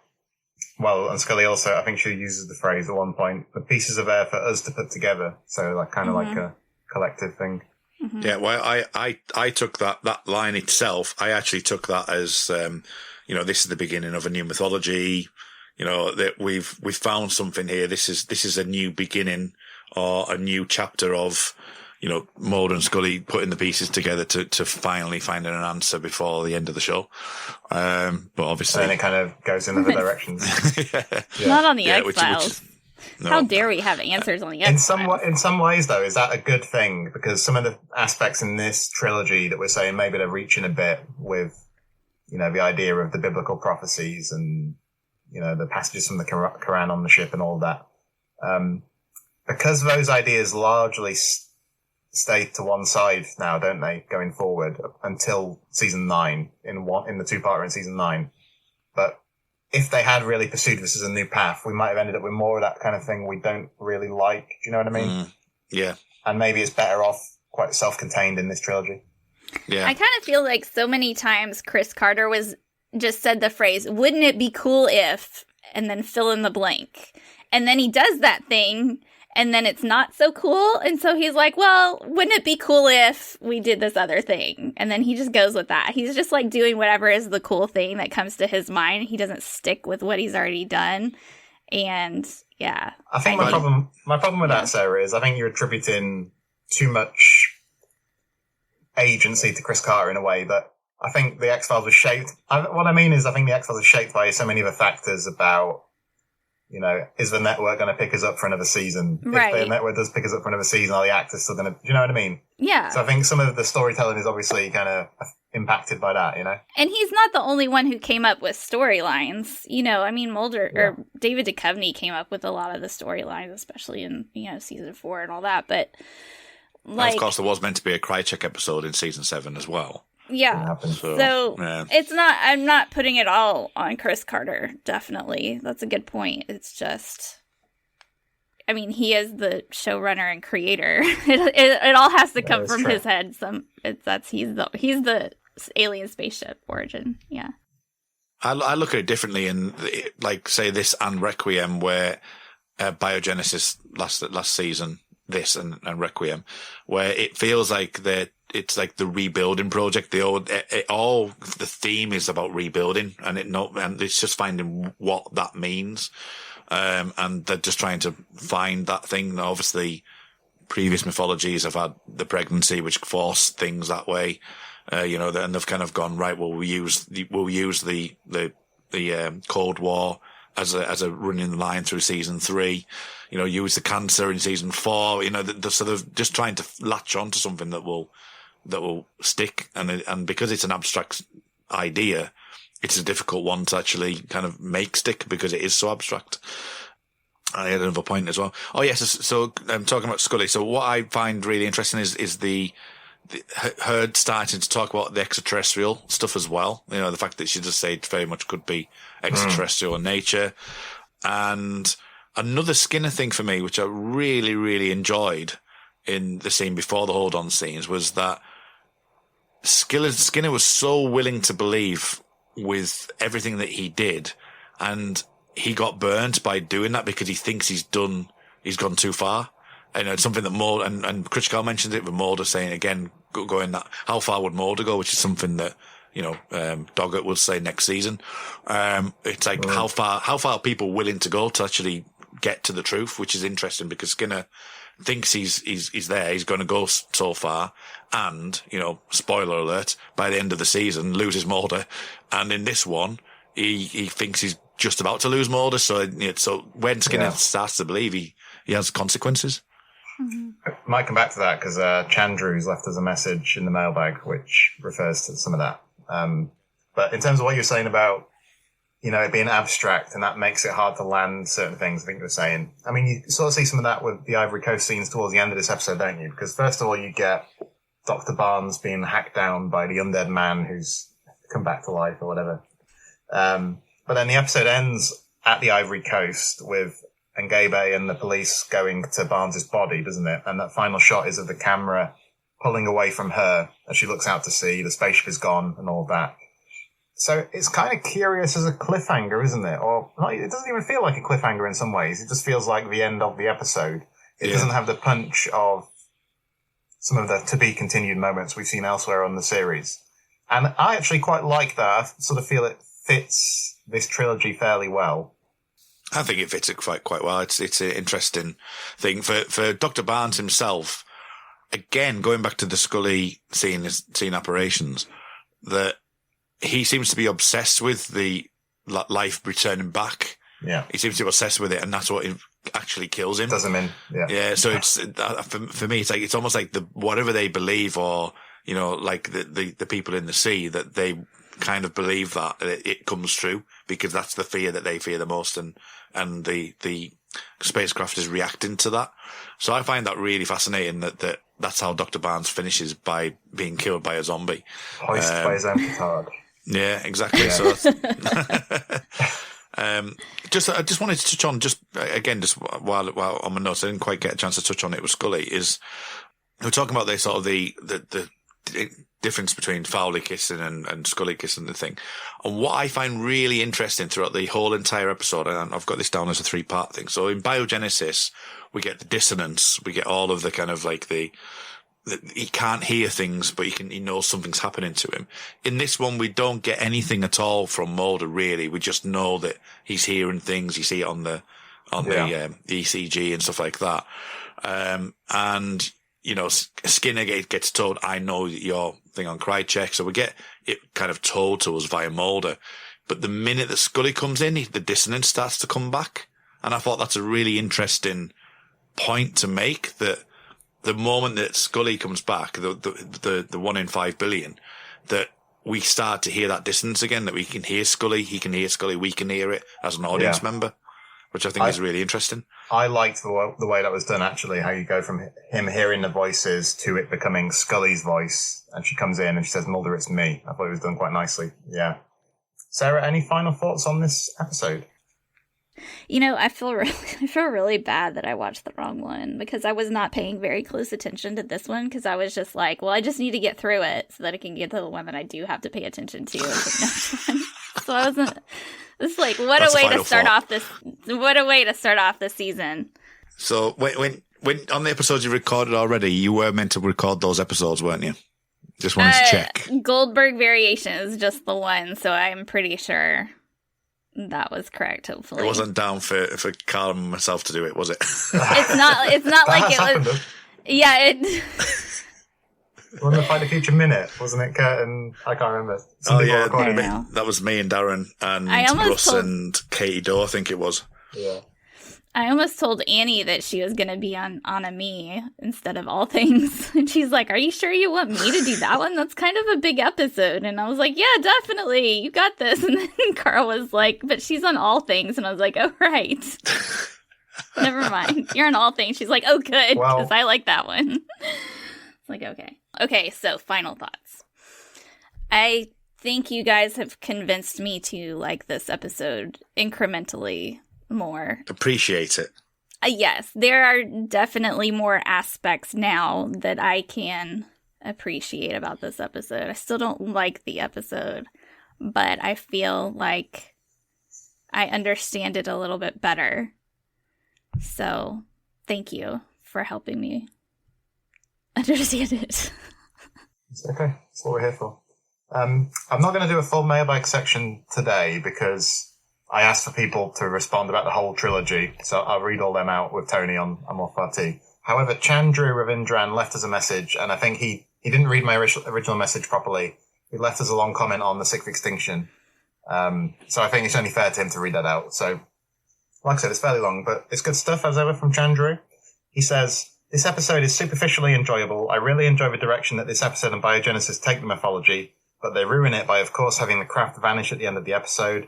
Well, and Scully also, I think she uses the phrase at one point, the pieces are there for us to put together. So like kind of like a collective thing. Mm-hmm. Yeah, well, I took that line itself, I actually took that as, this is the beginning of a new mythology, that we've found something here. This is a new beginning or a new chapter of, Mulder and Scully putting the pieces together to finally find an answer before the end of the show. But obviously, and then it kind of goes in other directions. Not on the X-Files. No. How dare we have answers on the X-Files? In some ways, though, is that a good thing? Because some of the aspects in this trilogy that we're saying maybe they're reaching a bit with, the idea of the biblical prophecies and, the passages from the Quran on the ship and all that. Because those ideas largely stay to one side now, don't they, going forward until season 9 in the two-parter in season 9. But if they had really pursued this as a new path, we might have ended up with more of that kind of thing we don't really like. Do you know what I mean? Yeah. And maybe it's better off quite self-contained in this trilogy. Yeah. I kind of feel like so many times Chris Carter just said the phrase, "Wouldn't it be cool if," and then fill in the blank. And then he does that thing, and then it's not so cool. And so he's like, well, wouldn't it be cool if we did this other thing? And then he just goes with that. He's just like doing whatever is the cool thing that comes to his mind. He doesn't stick with what he's already done. And yeah. I think my problem with that, Sarah, is I think you're attributing too much agency to Chris Carter in a way that I think the X-Files was shaped. What I mean is I think the X-Files was shaped by so many other factors about, is the network going to pick us up for another season? Right. If the network does pick us up for another season, are the actors still going to... Do you know what I mean? Yeah. So I think some of the storytelling is obviously kind of impacted by that, And he's not the only one who came up with storylines. Mulder or David Duchovny came up with a lot of the storylines, especially in, season 4 and all that. But, and of course, there was meant to be a Krychek episode in season 7 as well. Yeah. So it's not, I'm not putting it all on Chris Carter. Definitely. That's a good point. It's just, he is the showrunner and creator. It all has to come from his head. He's the alien spaceship origin. Yeah. I look at it differently in say this and Requiem, where Biogenesis last season, this and Requiem, where it feels like it's like the rebuilding project. The theme is about rebuilding, and it's just finding what that means. And they're just trying to find that thing. Obviously, previous mythologies have had the pregnancy, which forced things that way. And they've kind of gone, right, well, we'll use the Cold War as a running line through season 3. Use the cancer in season 4. They're sort of just trying to latch on to something that will stick, and because it's an abstract idea, it's a difficult one to actually kind of make stick because it is so abstract. I had another point as well. Oh yes, so I'm talking about Scully. So what I find really interesting is the her starting to talk about the extraterrestrial stuff as well. The fact that she just said very much could be extraterrestrial in nature. And another Skinner thing for me, which I really, really enjoyed in the scene before the hold on scenes, was that Skinner was so willing to believe with everything that he did, and he got burnt by doing that because he thinks he's gone too far. And it's something that Mulder, and Chris Carl mentioned it, but Mulder saying again, going that, how far would Mulder go, which is something that, Doggett will say next season. It's like, how far are people willing to go to actually get to the truth, which is interesting because Skinner thinks he's there, he's going to go so far, and, spoiler alert, by the end of the season, loses Mulder. And in this one, he thinks he's just about to lose Mulder, so when Skinner starts to believe, he has consequences. I might come back to that because Chandru's left us a message in the mailbag which refers to some of that. But in terms of what you're saying about, it being abstract and that makes it hard to land certain things, I think you were saying. You sort of see some of that with the Ivory Coast scenes towards the end of this episode, don't you? Because first of all, you get Dr. Barnes being hacked down by the undead man who's come back to life or whatever. But then the episode ends at the Ivory Coast with Ngabe and the police going to Barnes's body, doesn't it? And that final shot is of the camera pulling away from her as she looks out to sea. The spaceship is gone and all that. So it's kind of curious as a cliffhanger, isn't it? Or it doesn't even feel like a cliffhanger in some ways. It just feels like the end of the episode. It doesn't have the punch of some of the to-be-continued moments we've seen elsewhere on the series. And I actually quite like that. I sort of feel it fits this trilogy fairly well. I think it fits it quite well. It's an interesting thing for Dr. Barnes himself. again, going back to the Scully seeing apparitions, that he seems to be obsessed with the life returning back. Yeah. He seems to be obsessed with it, and that's what actually kills him. Does him in. Yeah. Yeah. So it's, for me, it's almost like whatever they believe, or, you know, like the people in the sea, that they kind of believe that it comes true, because that's the fear that they fear the most, and the spacecraft is reacting to that. So I find that really fascinating, that's how Dr. Barnes finishes, by being killed by a zombie. Hoisted by his own petard. Yeah, exactly. Yeah. So that's, I just wanted to touch on, just while on my notes, I didn't quite get a chance to touch on it with Scully, is we're talking about the sort of the difference between Foley kissing and Scully kissing the thing. And what I find really interesting throughout the whole entire episode, and I've got this down as a 3-part thing. So in biogenesis, we get the dissonance, we get all of the kind of like he can't hear things, but he knows something's happening to him. In this one, we don't get anything at all from Mulder, really. We just know that he's hearing things. You see it on the ECG and stuff like that. And, you know, Skinner gets told, I know your thing on cry check. So we get it kind of told to us via Mulder. But the minute that Scully comes in, the dissonance starts to come back. And I thought that's a really interesting point to make, that the moment that Scully comes back, the 1 in 5 billion, that we start to hear that dissonance again, that we can hear Scully, he can hear Scully, we can hear it as an audience member, which I think is really interesting. I liked the way that was done, actually, how you go from him hearing the voices to it becoming Scully's voice, and she comes in and she says, Mulder, it's me. I thought it was done quite nicely. Yeah. Sarah, any final thoughts on this episode? You know, I feel really bad that I watched the wrong one, because I was not paying very close attention to this one, because I was just like, well, I just need to get through it so that I can get to the one that I do have to pay attention to. So I wasn't. It's like, what a way to start off this season. So when on the episodes you recorded already, you were meant to record those episodes, weren't you? Just wanted to check. Goldberg Variation is just the one, so I'm pretty sure that was correct, hopefully. It wasn't down for Carl and myself to do it, was it? It's not like it was. Yeah, it. On the Find a Future Minute, wasn't it, Kurt? And I can't remember. That was me and Darren and Russ and Katie Doe, I think it was. Yeah. I almost told Annie that she was going to be on a Me instead of All Things. And she's like, are you sure you want me to do that one? That's kind of a big episode. And I was like, yeah, definitely. You got this. And then Carl was like, but she's on All Things. And I was like, oh, right. Never mind. You're on All Things. She's like, oh, good. Because I like that one. It's like, okay. Okay, so final thoughts. I think you guys have convinced me to like this episode incrementally more. Appreciate it. Yes, there are definitely more aspects now that I can appreciate about this episode. I still don't like the episode, but I feel like I understand it a little bit better. So, thank you for helping me understand it. It's okay. That's what we're here for. I'm not going to do a full mailbag section today because I asked for people to respond about the whole trilogy, so I'll read all them out with Tony on Amorfati. However, Chandru Ravindran left us a message, and I think he didn't read my original message properly. He left us a long comment on the Sixth Extinction. So I think it's only fair to him to read that out. So, like I said, it's fairly long, but it's good stuff as ever from Chandru. He says, this episode is superficially enjoyable. I really enjoy the direction that this episode and Biogenesis take the mythology, but they ruin it by, of course, having the craft vanish at the end of the episode.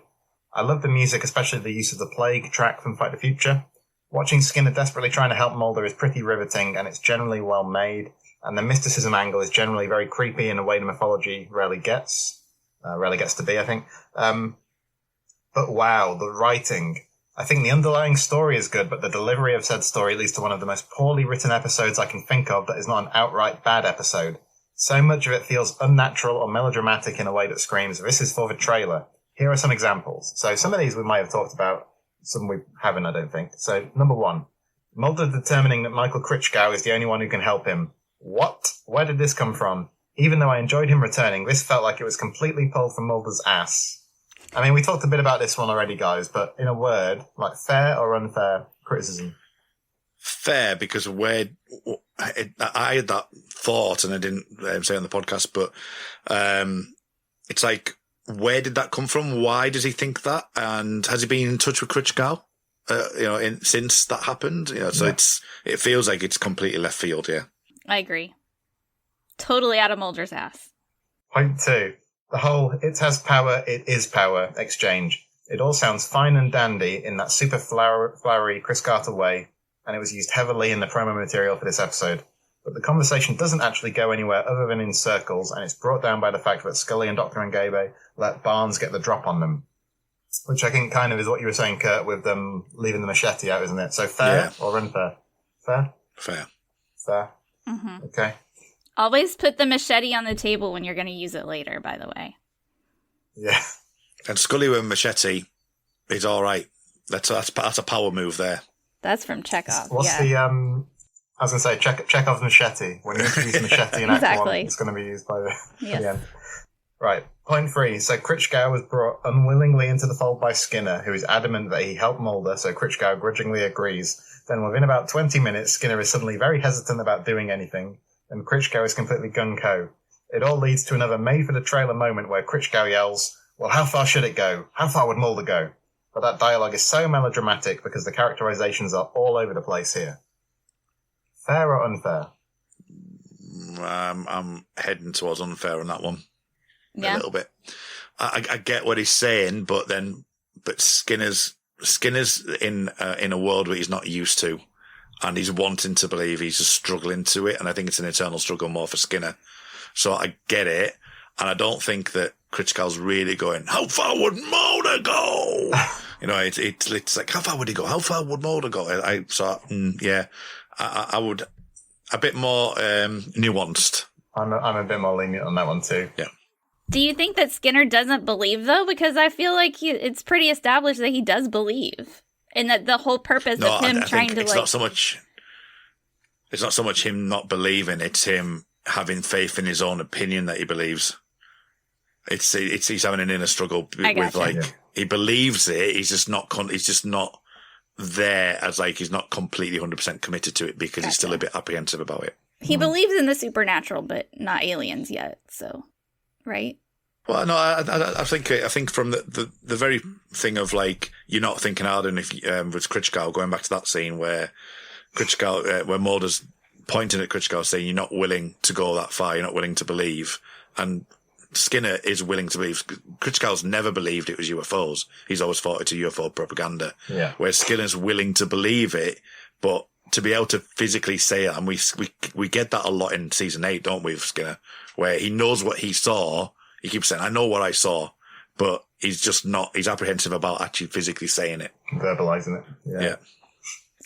I love the music, especially the use of the Plague track from Fight the Future. Watching Skinner desperately trying to help Mulder is pretty riveting, and it's generally well made. And the mysticism angle is generally very creepy in a way the mythology rarely gets to be, I think. But wow, the writing. I think the underlying story is good, but the delivery of said story leads to one of the most poorly written episodes I can think of that is not an outright bad episode. So much of it feels unnatural or melodramatic in a way that screams, this is for the trailer. Here are some examples. So some of these we might have talked about, some we haven't, I don't think. So, number 1, Mulder determining that Michael Krichgau is the only one who can help him. What? Where did this come from? Even though I enjoyed him returning, this felt like it was completely pulled from Mulder's ass. I mean, we talked a bit about this one already, guys, but in a word, like fair or unfair criticism? fair because I had that thought and I didn't say it on the podcast, but it's like, where did that come from? Why does he think that? And has he been in touch with Critchgow, since that happened? So it feels like it's completely left field. Yeah, I agree. Totally out of Mulder's ass. Point 2. The whole "it has power, it is power" exchange. It all sounds fine and dandy in that super flowery Chris Carter way, and it was used heavily in the promo material for this episode. But the conversation doesn't actually go anywhere other than in circles, and it's brought down by the fact that Scully and Dr. Ngabe let Barnes get the drop on them. Which I think kind of is what you were saying, Kurt, with them leaving the machete out, isn't it? So fair or unfair? Fair? Fair. Fair. Mm-hmm. Okay. Always put the machete on the table when you're going to use it later, by the way. Yeah. And Scully with a machete is all right. That's a power move there. That's from Chekhov. What's the I was going to say, Chekhov's machete. When you introduce machete in Act 1, it's going to be used by the end. Right. Point 3. So Critchgow was brought unwillingly into the fold by Skinner, who is adamant that he helped Mulder, so Critchgow grudgingly agrees. Then within about 20 minutes, Skinner is suddenly very hesitant about doing anything, and Critchgow is completely gung-ho. It all leads to another made-for-the-trailer moment where Critchgow yells, "Well, how far should it go? How far would Mulder go?" But that dialogue is so melodramatic because the characterizations are all over the place here. Fair or unfair? I'm heading towards unfair on that one. Yeah. A little bit. I get what he's saying, but Skinner's in a world where he's not used to, and he's wanting to believe, he's just struggling to it, and I think it's an eternal struggle more for Skinner. So I get it, and I don't think that Critchgow's really going, how far would Mulder go? It's like, how far would he go? How far would Mulder go? I would a bit more nuanced. I'm a bit more lenient on that one too. Yeah. Do you think that Skinner doesn't believe, though? Because I feel like it's pretty established that he does believe. And that the whole purpose of him trying to, it's not so much him not believing, it's him having faith in his own opinion that he believes. It's he's having an inner struggle with, he believes it, he's just not there as, like, he's not completely 100% committed to it because he's still a bit apprehensive about it. He believes in the supernatural, but not aliens yet, so... Right? Well, no, I think from the very thing of, like, you're not thinking hard, and if with Critchgow, going back to that scene where Critchgow, where Mulder's pointing at Critchgow saying, you're not willing to go that far, you're not willing to believe, and Skinner is willing to believe. Critchgow's never believed it was UFOs. He's always thought it's a UFO propaganda. Yeah. Where Skinner's willing to believe it, but to be able to physically say it, and we get that a lot in season 8, don't we, with Skinner, where he knows what he saw. He keeps saying, I know what I saw, but he's apprehensive about actually physically saying it. Verbalizing it. Yeah.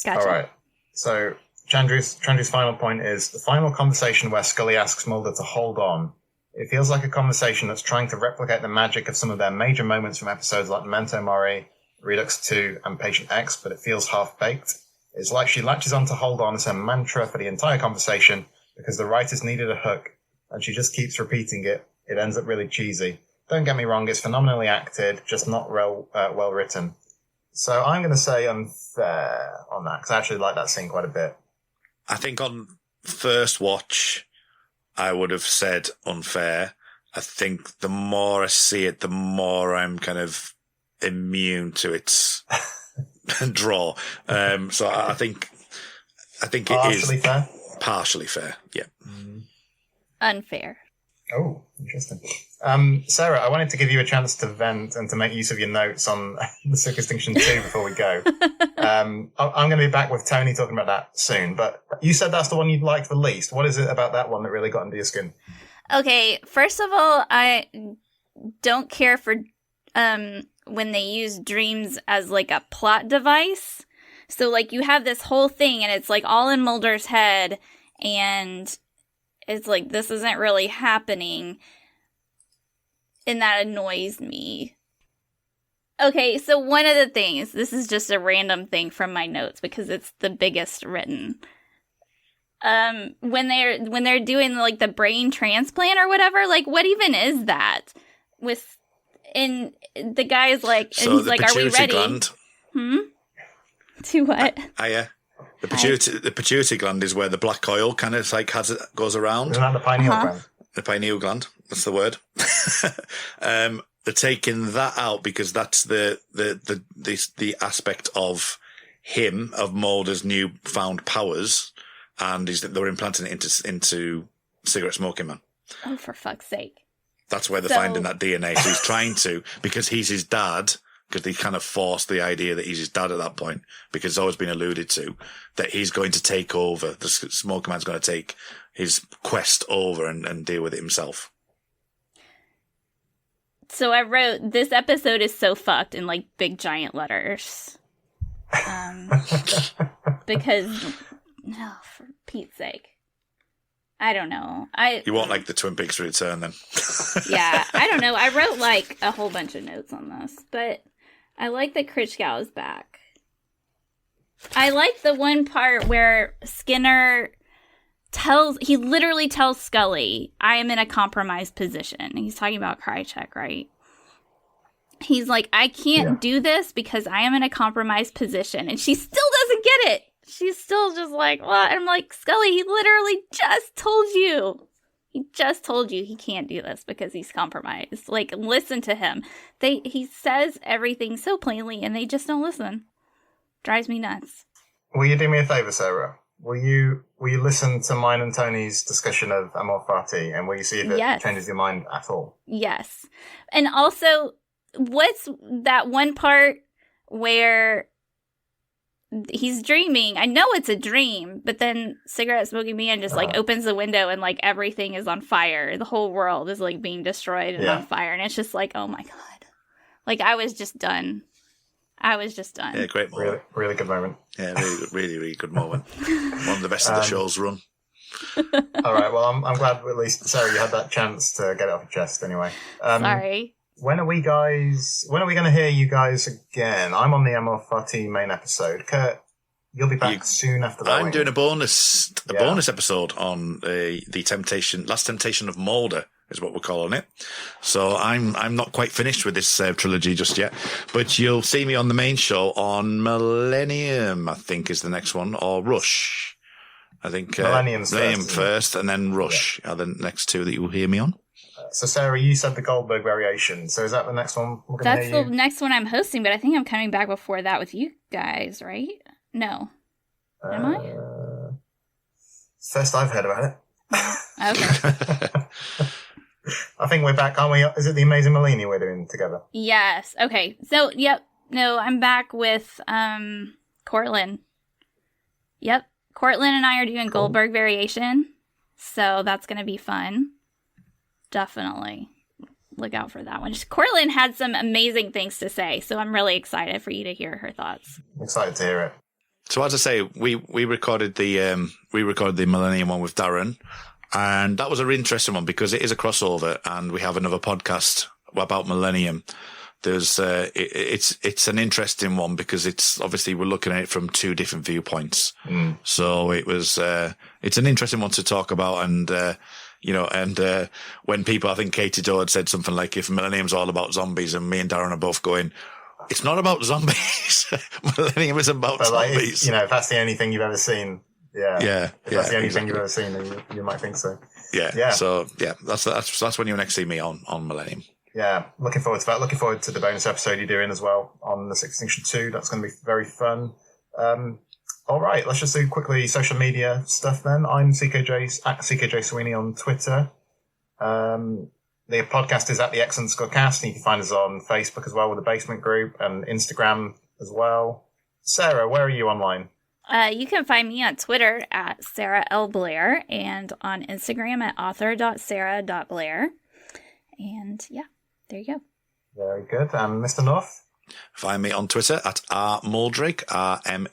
Gotcha. All right. So Chandru's final point is the final conversation where Scully asks Mulder to hold on. It feels like a conversation that's trying to replicate the magic of some of their major moments from episodes like Memento Mori, Redux 2, and Patient X, but it feels half-baked. It's like she latches on to hold on as her mantra for the entire conversation because the writers needed a hook, and she just keeps repeating it. It ends up really cheesy. Don't get me wrong, it's phenomenally acted, just not well written. So I'm going to say unfair on that, because I actually like that scene quite a bit. I think on first watch, I would have said unfair. I think the more I see it, the more I'm kind of immune to its draw. So I think it is fair? Partially fair. Yeah. Unfair. Oh, interesting. Sarah, I wanted to give you a chance to vent and to make use of your notes on the Sixth Extinction 2 before we go. I'm going to be back with Tony talking about that soon, but you said that's the one you'd liked the least. What is it about that one that really got under your skin? Okay, first of all, I don't care for when they use dreams as, like, a plot device. So, like, you have this whole thing, and it's, like, all in Mulder's head, and it's like, this isn't really happening, and that annoys me. Okay, so one of the things, this is just a random thing from my notes, because it's the biggest written. When they're doing, like, the brain transplant or whatever, like, what even is that? And the guy's like, and he's like, are we ready? Gland. To what? The pituitary gland is where the black oil kind of like goes around. Isn't that the pineal gland? The pineal gland. That's the word. They're taking that out because that's the aspect of him, of Mulder's newfound powers, and they're implanting it into cigarette smoking man. Oh, for fuck's sake. That's where they're finding that DNA. So he's trying to, because he's his dad, because they kind of forced the idea that he's his dad at that point, because it's always been alluded to, that he's going to take over, the smoking man's going to take his quest over and deal with it himself. So I wrote, this episode is so fucked in like big giant letters. Because, for Pete's sake. I don't know. You won't like the Twin Peaks return then. Yeah, I don't know. I wrote like a whole bunch of notes on this, but I like that Critchkow is back. I like the one part where Skinner he literally tells Scully, I am in a compromised position. He's talking about Krychek, right? He's like, I can't do this because I am in a compromised position. And she still doesn't get it. She's still just like, what? I'm like, Scully, he literally just told you. He just told you he can't do this because he's compromised. Like, listen to him. He says everything so plainly and they just don't listen. Drives me nuts. Will you do me a favour, Sarah? Will you listen to mine and Tony's discussion of Amor Fati, and will you see if it changes your mind at all? Yes. And also, what's that one part where he's dreaming? I know it's a dream, but then cigarette smoking man just like opens the window and like everything is on fire. The whole world is like being destroyed and on fire. And it's just like, oh my God. Like I was just done. Yeah, great moment. Really, really good moment. Yeah, really good moment. One of the best of the show's run. All right, well, I'm glad at least, Sarah, you had that chance to get it off your chest anyway. Sorry. When are we going to hear you guys again? I'm on the Amor Fati main episode. Kurt, you'll be back soon after that. I'm doing a bonus episode on the Last Temptation of Mulder is what we're calling it. So I'm not quite finished with this trilogy just yet, but you'll see me on the main show on Millennium, I think is the next one, or Rush. I think Millennium first and then Rush are the next two that you'll hear me on. So Sarah, you said the Goldberg variation. So is that the next one we're going to hear? That's the next one I'm hosting, but I think I'm coming back before that with you guys, right? No. Am I? First I've heard about it. Okay. I think we're back, aren't we? Is it the Amazing Marlene we're doing together? Yes. Okay. So, yep. No, I'm back with Cortlan. Yep. Cortlan and I are doing Goldberg variation. So that's going to be fun. Definitely look out for that one. Cortlan had some amazing things to say, so I'm really excited for you to hear her thoughts. I'm excited to hear it. So as I say, we recorded the Millennium one with Darren, and that was an interesting one because it is a crossover, and we have another podcast about Millennium. There's it's an interesting one because it's obviously we're looking at it from two different viewpoints. So it's an interesting one to talk about, and when people, I think Katie Doe had said something like, if Millennium's all about zombies, and me and Darren are both going, it's not about zombies. Millennium is about zombies. If that's the only thing you've ever seen. If that's the only thing you've ever seen, then you might think so. Yeah. So that's when you'll next see me on Millennium. Yeah, looking forward to that. Looking forward to the bonus episode you're doing as well on the Sixth Extinction 2. That's going to be very fun. All right, let's just do quickly social media stuff then. I'm CKJ, at CKJ Sweeney on Twitter. The podcast is at the X_cast, and you can find us on Facebook as well with the Basement Group, and Instagram as well. Sarah, where are you online? You can find me on Twitter at Sarah L. Blair, and on Instagram at author.sarah.blair. And yeah, there you go. Very good. And Mr. North? Find me on Twitter at rmuldrake, RMULDRAKE.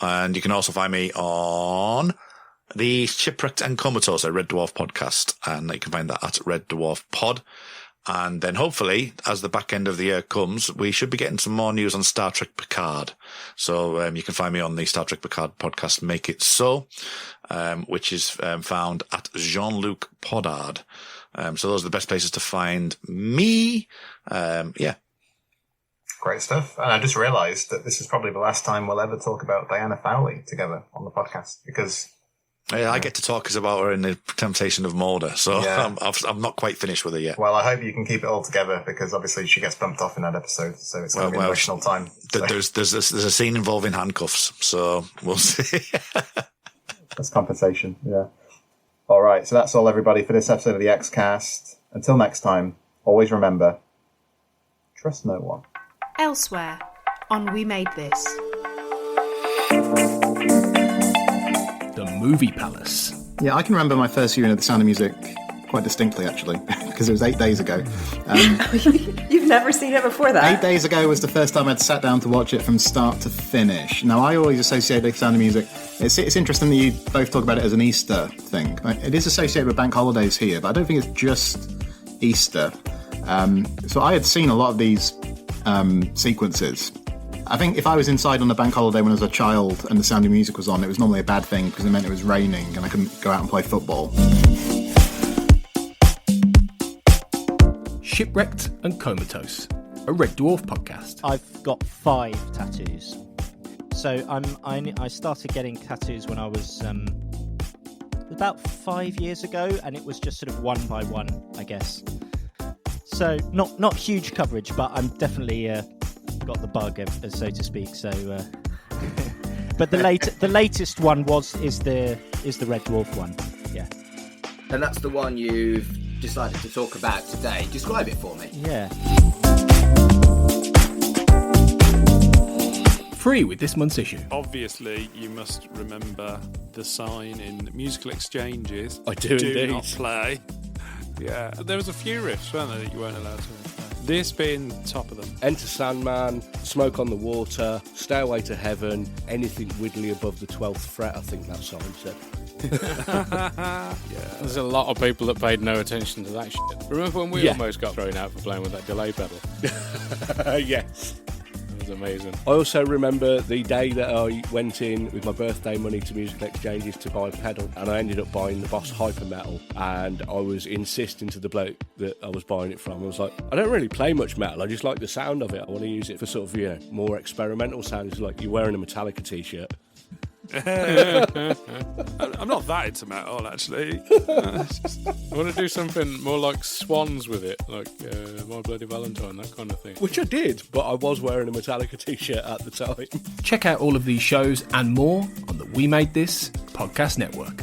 And you can also find me on the Shipwrecked and Comatose, a Red Dwarf podcast. And you can find that at Red Dwarf Pod. And then hopefully, as the back end of the year comes, we should be getting some more news on Star Trek Picard. So you can find me on the Star Trek Picard podcast, Make It So, which is found at Jean-Luc Podard. So those are the best places to find me. Yeah. Great stuff. And I just realised that this is probably the last time we'll ever talk about Diana Fowley together on the podcast, because... Yeah, I get to talk about her in The Temptation of Murder, so yeah. I'm not quite finished with her yet. Well, I hope you can keep it all together, because obviously she gets bumped off in that episode, so it's going to be an emotional time. So. There's a scene involving handcuffs, so we'll see. That's compensation, yeah. All right, so that's all, everybody, for this episode of the X-Cast. Until next time, always remember, trust no one. Elsewhere on We Made This. The Movie Palace. Yeah, I can remember my first viewing of The Sound of Music quite distinctly, actually, because it was 8 days ago. You've never seen it before that? 8 days ago was the first time I'd sat down to watch it from start to finish. Now, I always associate The Sound of Music... It's interesting that you both talk about it as an Easter thing. It is associated with bank holidays here, but I don't think it's just Easter. So I had seen a lot of these sequences. I think if I was inside on a bank holiday when I was a child and The Sound of Music was on, it was normally a bad thing because it meant it was raining and I couldn't go out and play football. Shipwrecked and Comatose, a Red Dwarf podcast. I've got 5 tattoos. So I started getting tattoos when I was about 5 years ago, and it was just sort of one by one, I guess. So not huge coverage, but I'm definitely got the bug, so to speak. So, but the latest one is the Red Dwarf one, yeah. And that's the one you've decided to talk about today. Describe it for me. Yeah. Free with this month's issue. Obviously, you must remember the sign in musical exchanges. I do indeed. Not play. Yeah, there was a few riffs, weren't there, that you weren't allowed to play. This being top of them. Enter Sandman, Smoke on the Water, Stairway to Heaven, anything widdly above the 12th fret, I think that sign said. Yeah. There's a lot of people that paid no attention to that shit. Remember when we almost got thrown out for playing with that delay pedal? Yes. It was amazing. I also remember the day that I went in with my birthday money to musical exchanges to buy a pedal, and I ended up buying the Boss Hyper Metal, and I was insisting to the bloke that I was buying it from. I was like, I don't really play much metal, I just like the sound of it. I want to use it for sort of, more experimental sounds, like you're wearing a Metallica t-shirt. I'm not that into metal, actually. I want to do something more like Swans with it, like My Bloody Valentine, that kind of thing. Which I did, but I was wearing a Metallica t-shirt at the time. Check out all of these shows and more on the We Made This podcast network.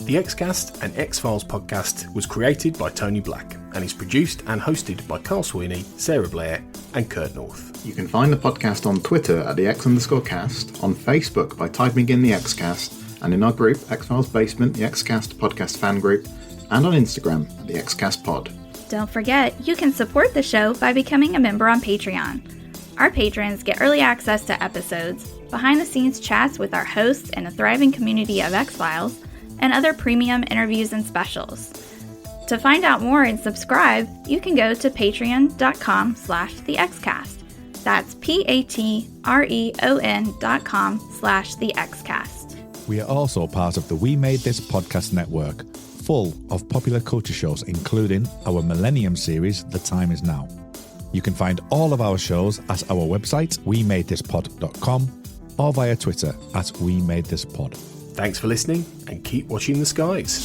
The X-Cast and X-Files podcast was created by Tony Black and is produced and hosted by Carl Sweeney, Sarah Blair and Kurt North. You can find the podcast on Twitter at the X_cast, on Facebook by typing in the X-Cast, and in our group, X-Files Basement, the X-Cast podcast fan group, and on Instagram at the X-Cast pod. Don't forget, you can support the show by becoming a member on Patreon. Our patrons get early access to episodes, behind-the-scenes chats with our hosts and a thriving community of X-Files, and other premium interviews and specials. To find out more and subscribe, you can go to patreon.com/thexcast. That's patreon.com/thexcast. We are also part of the We Made This podcast network, full of popular culture shows, including our Millennium series, The Time Is Now. You can find all of our shows at our website, wemadethispod.com, or via Twitter at wemadethispod. Thanks for listening and keep watching the skies.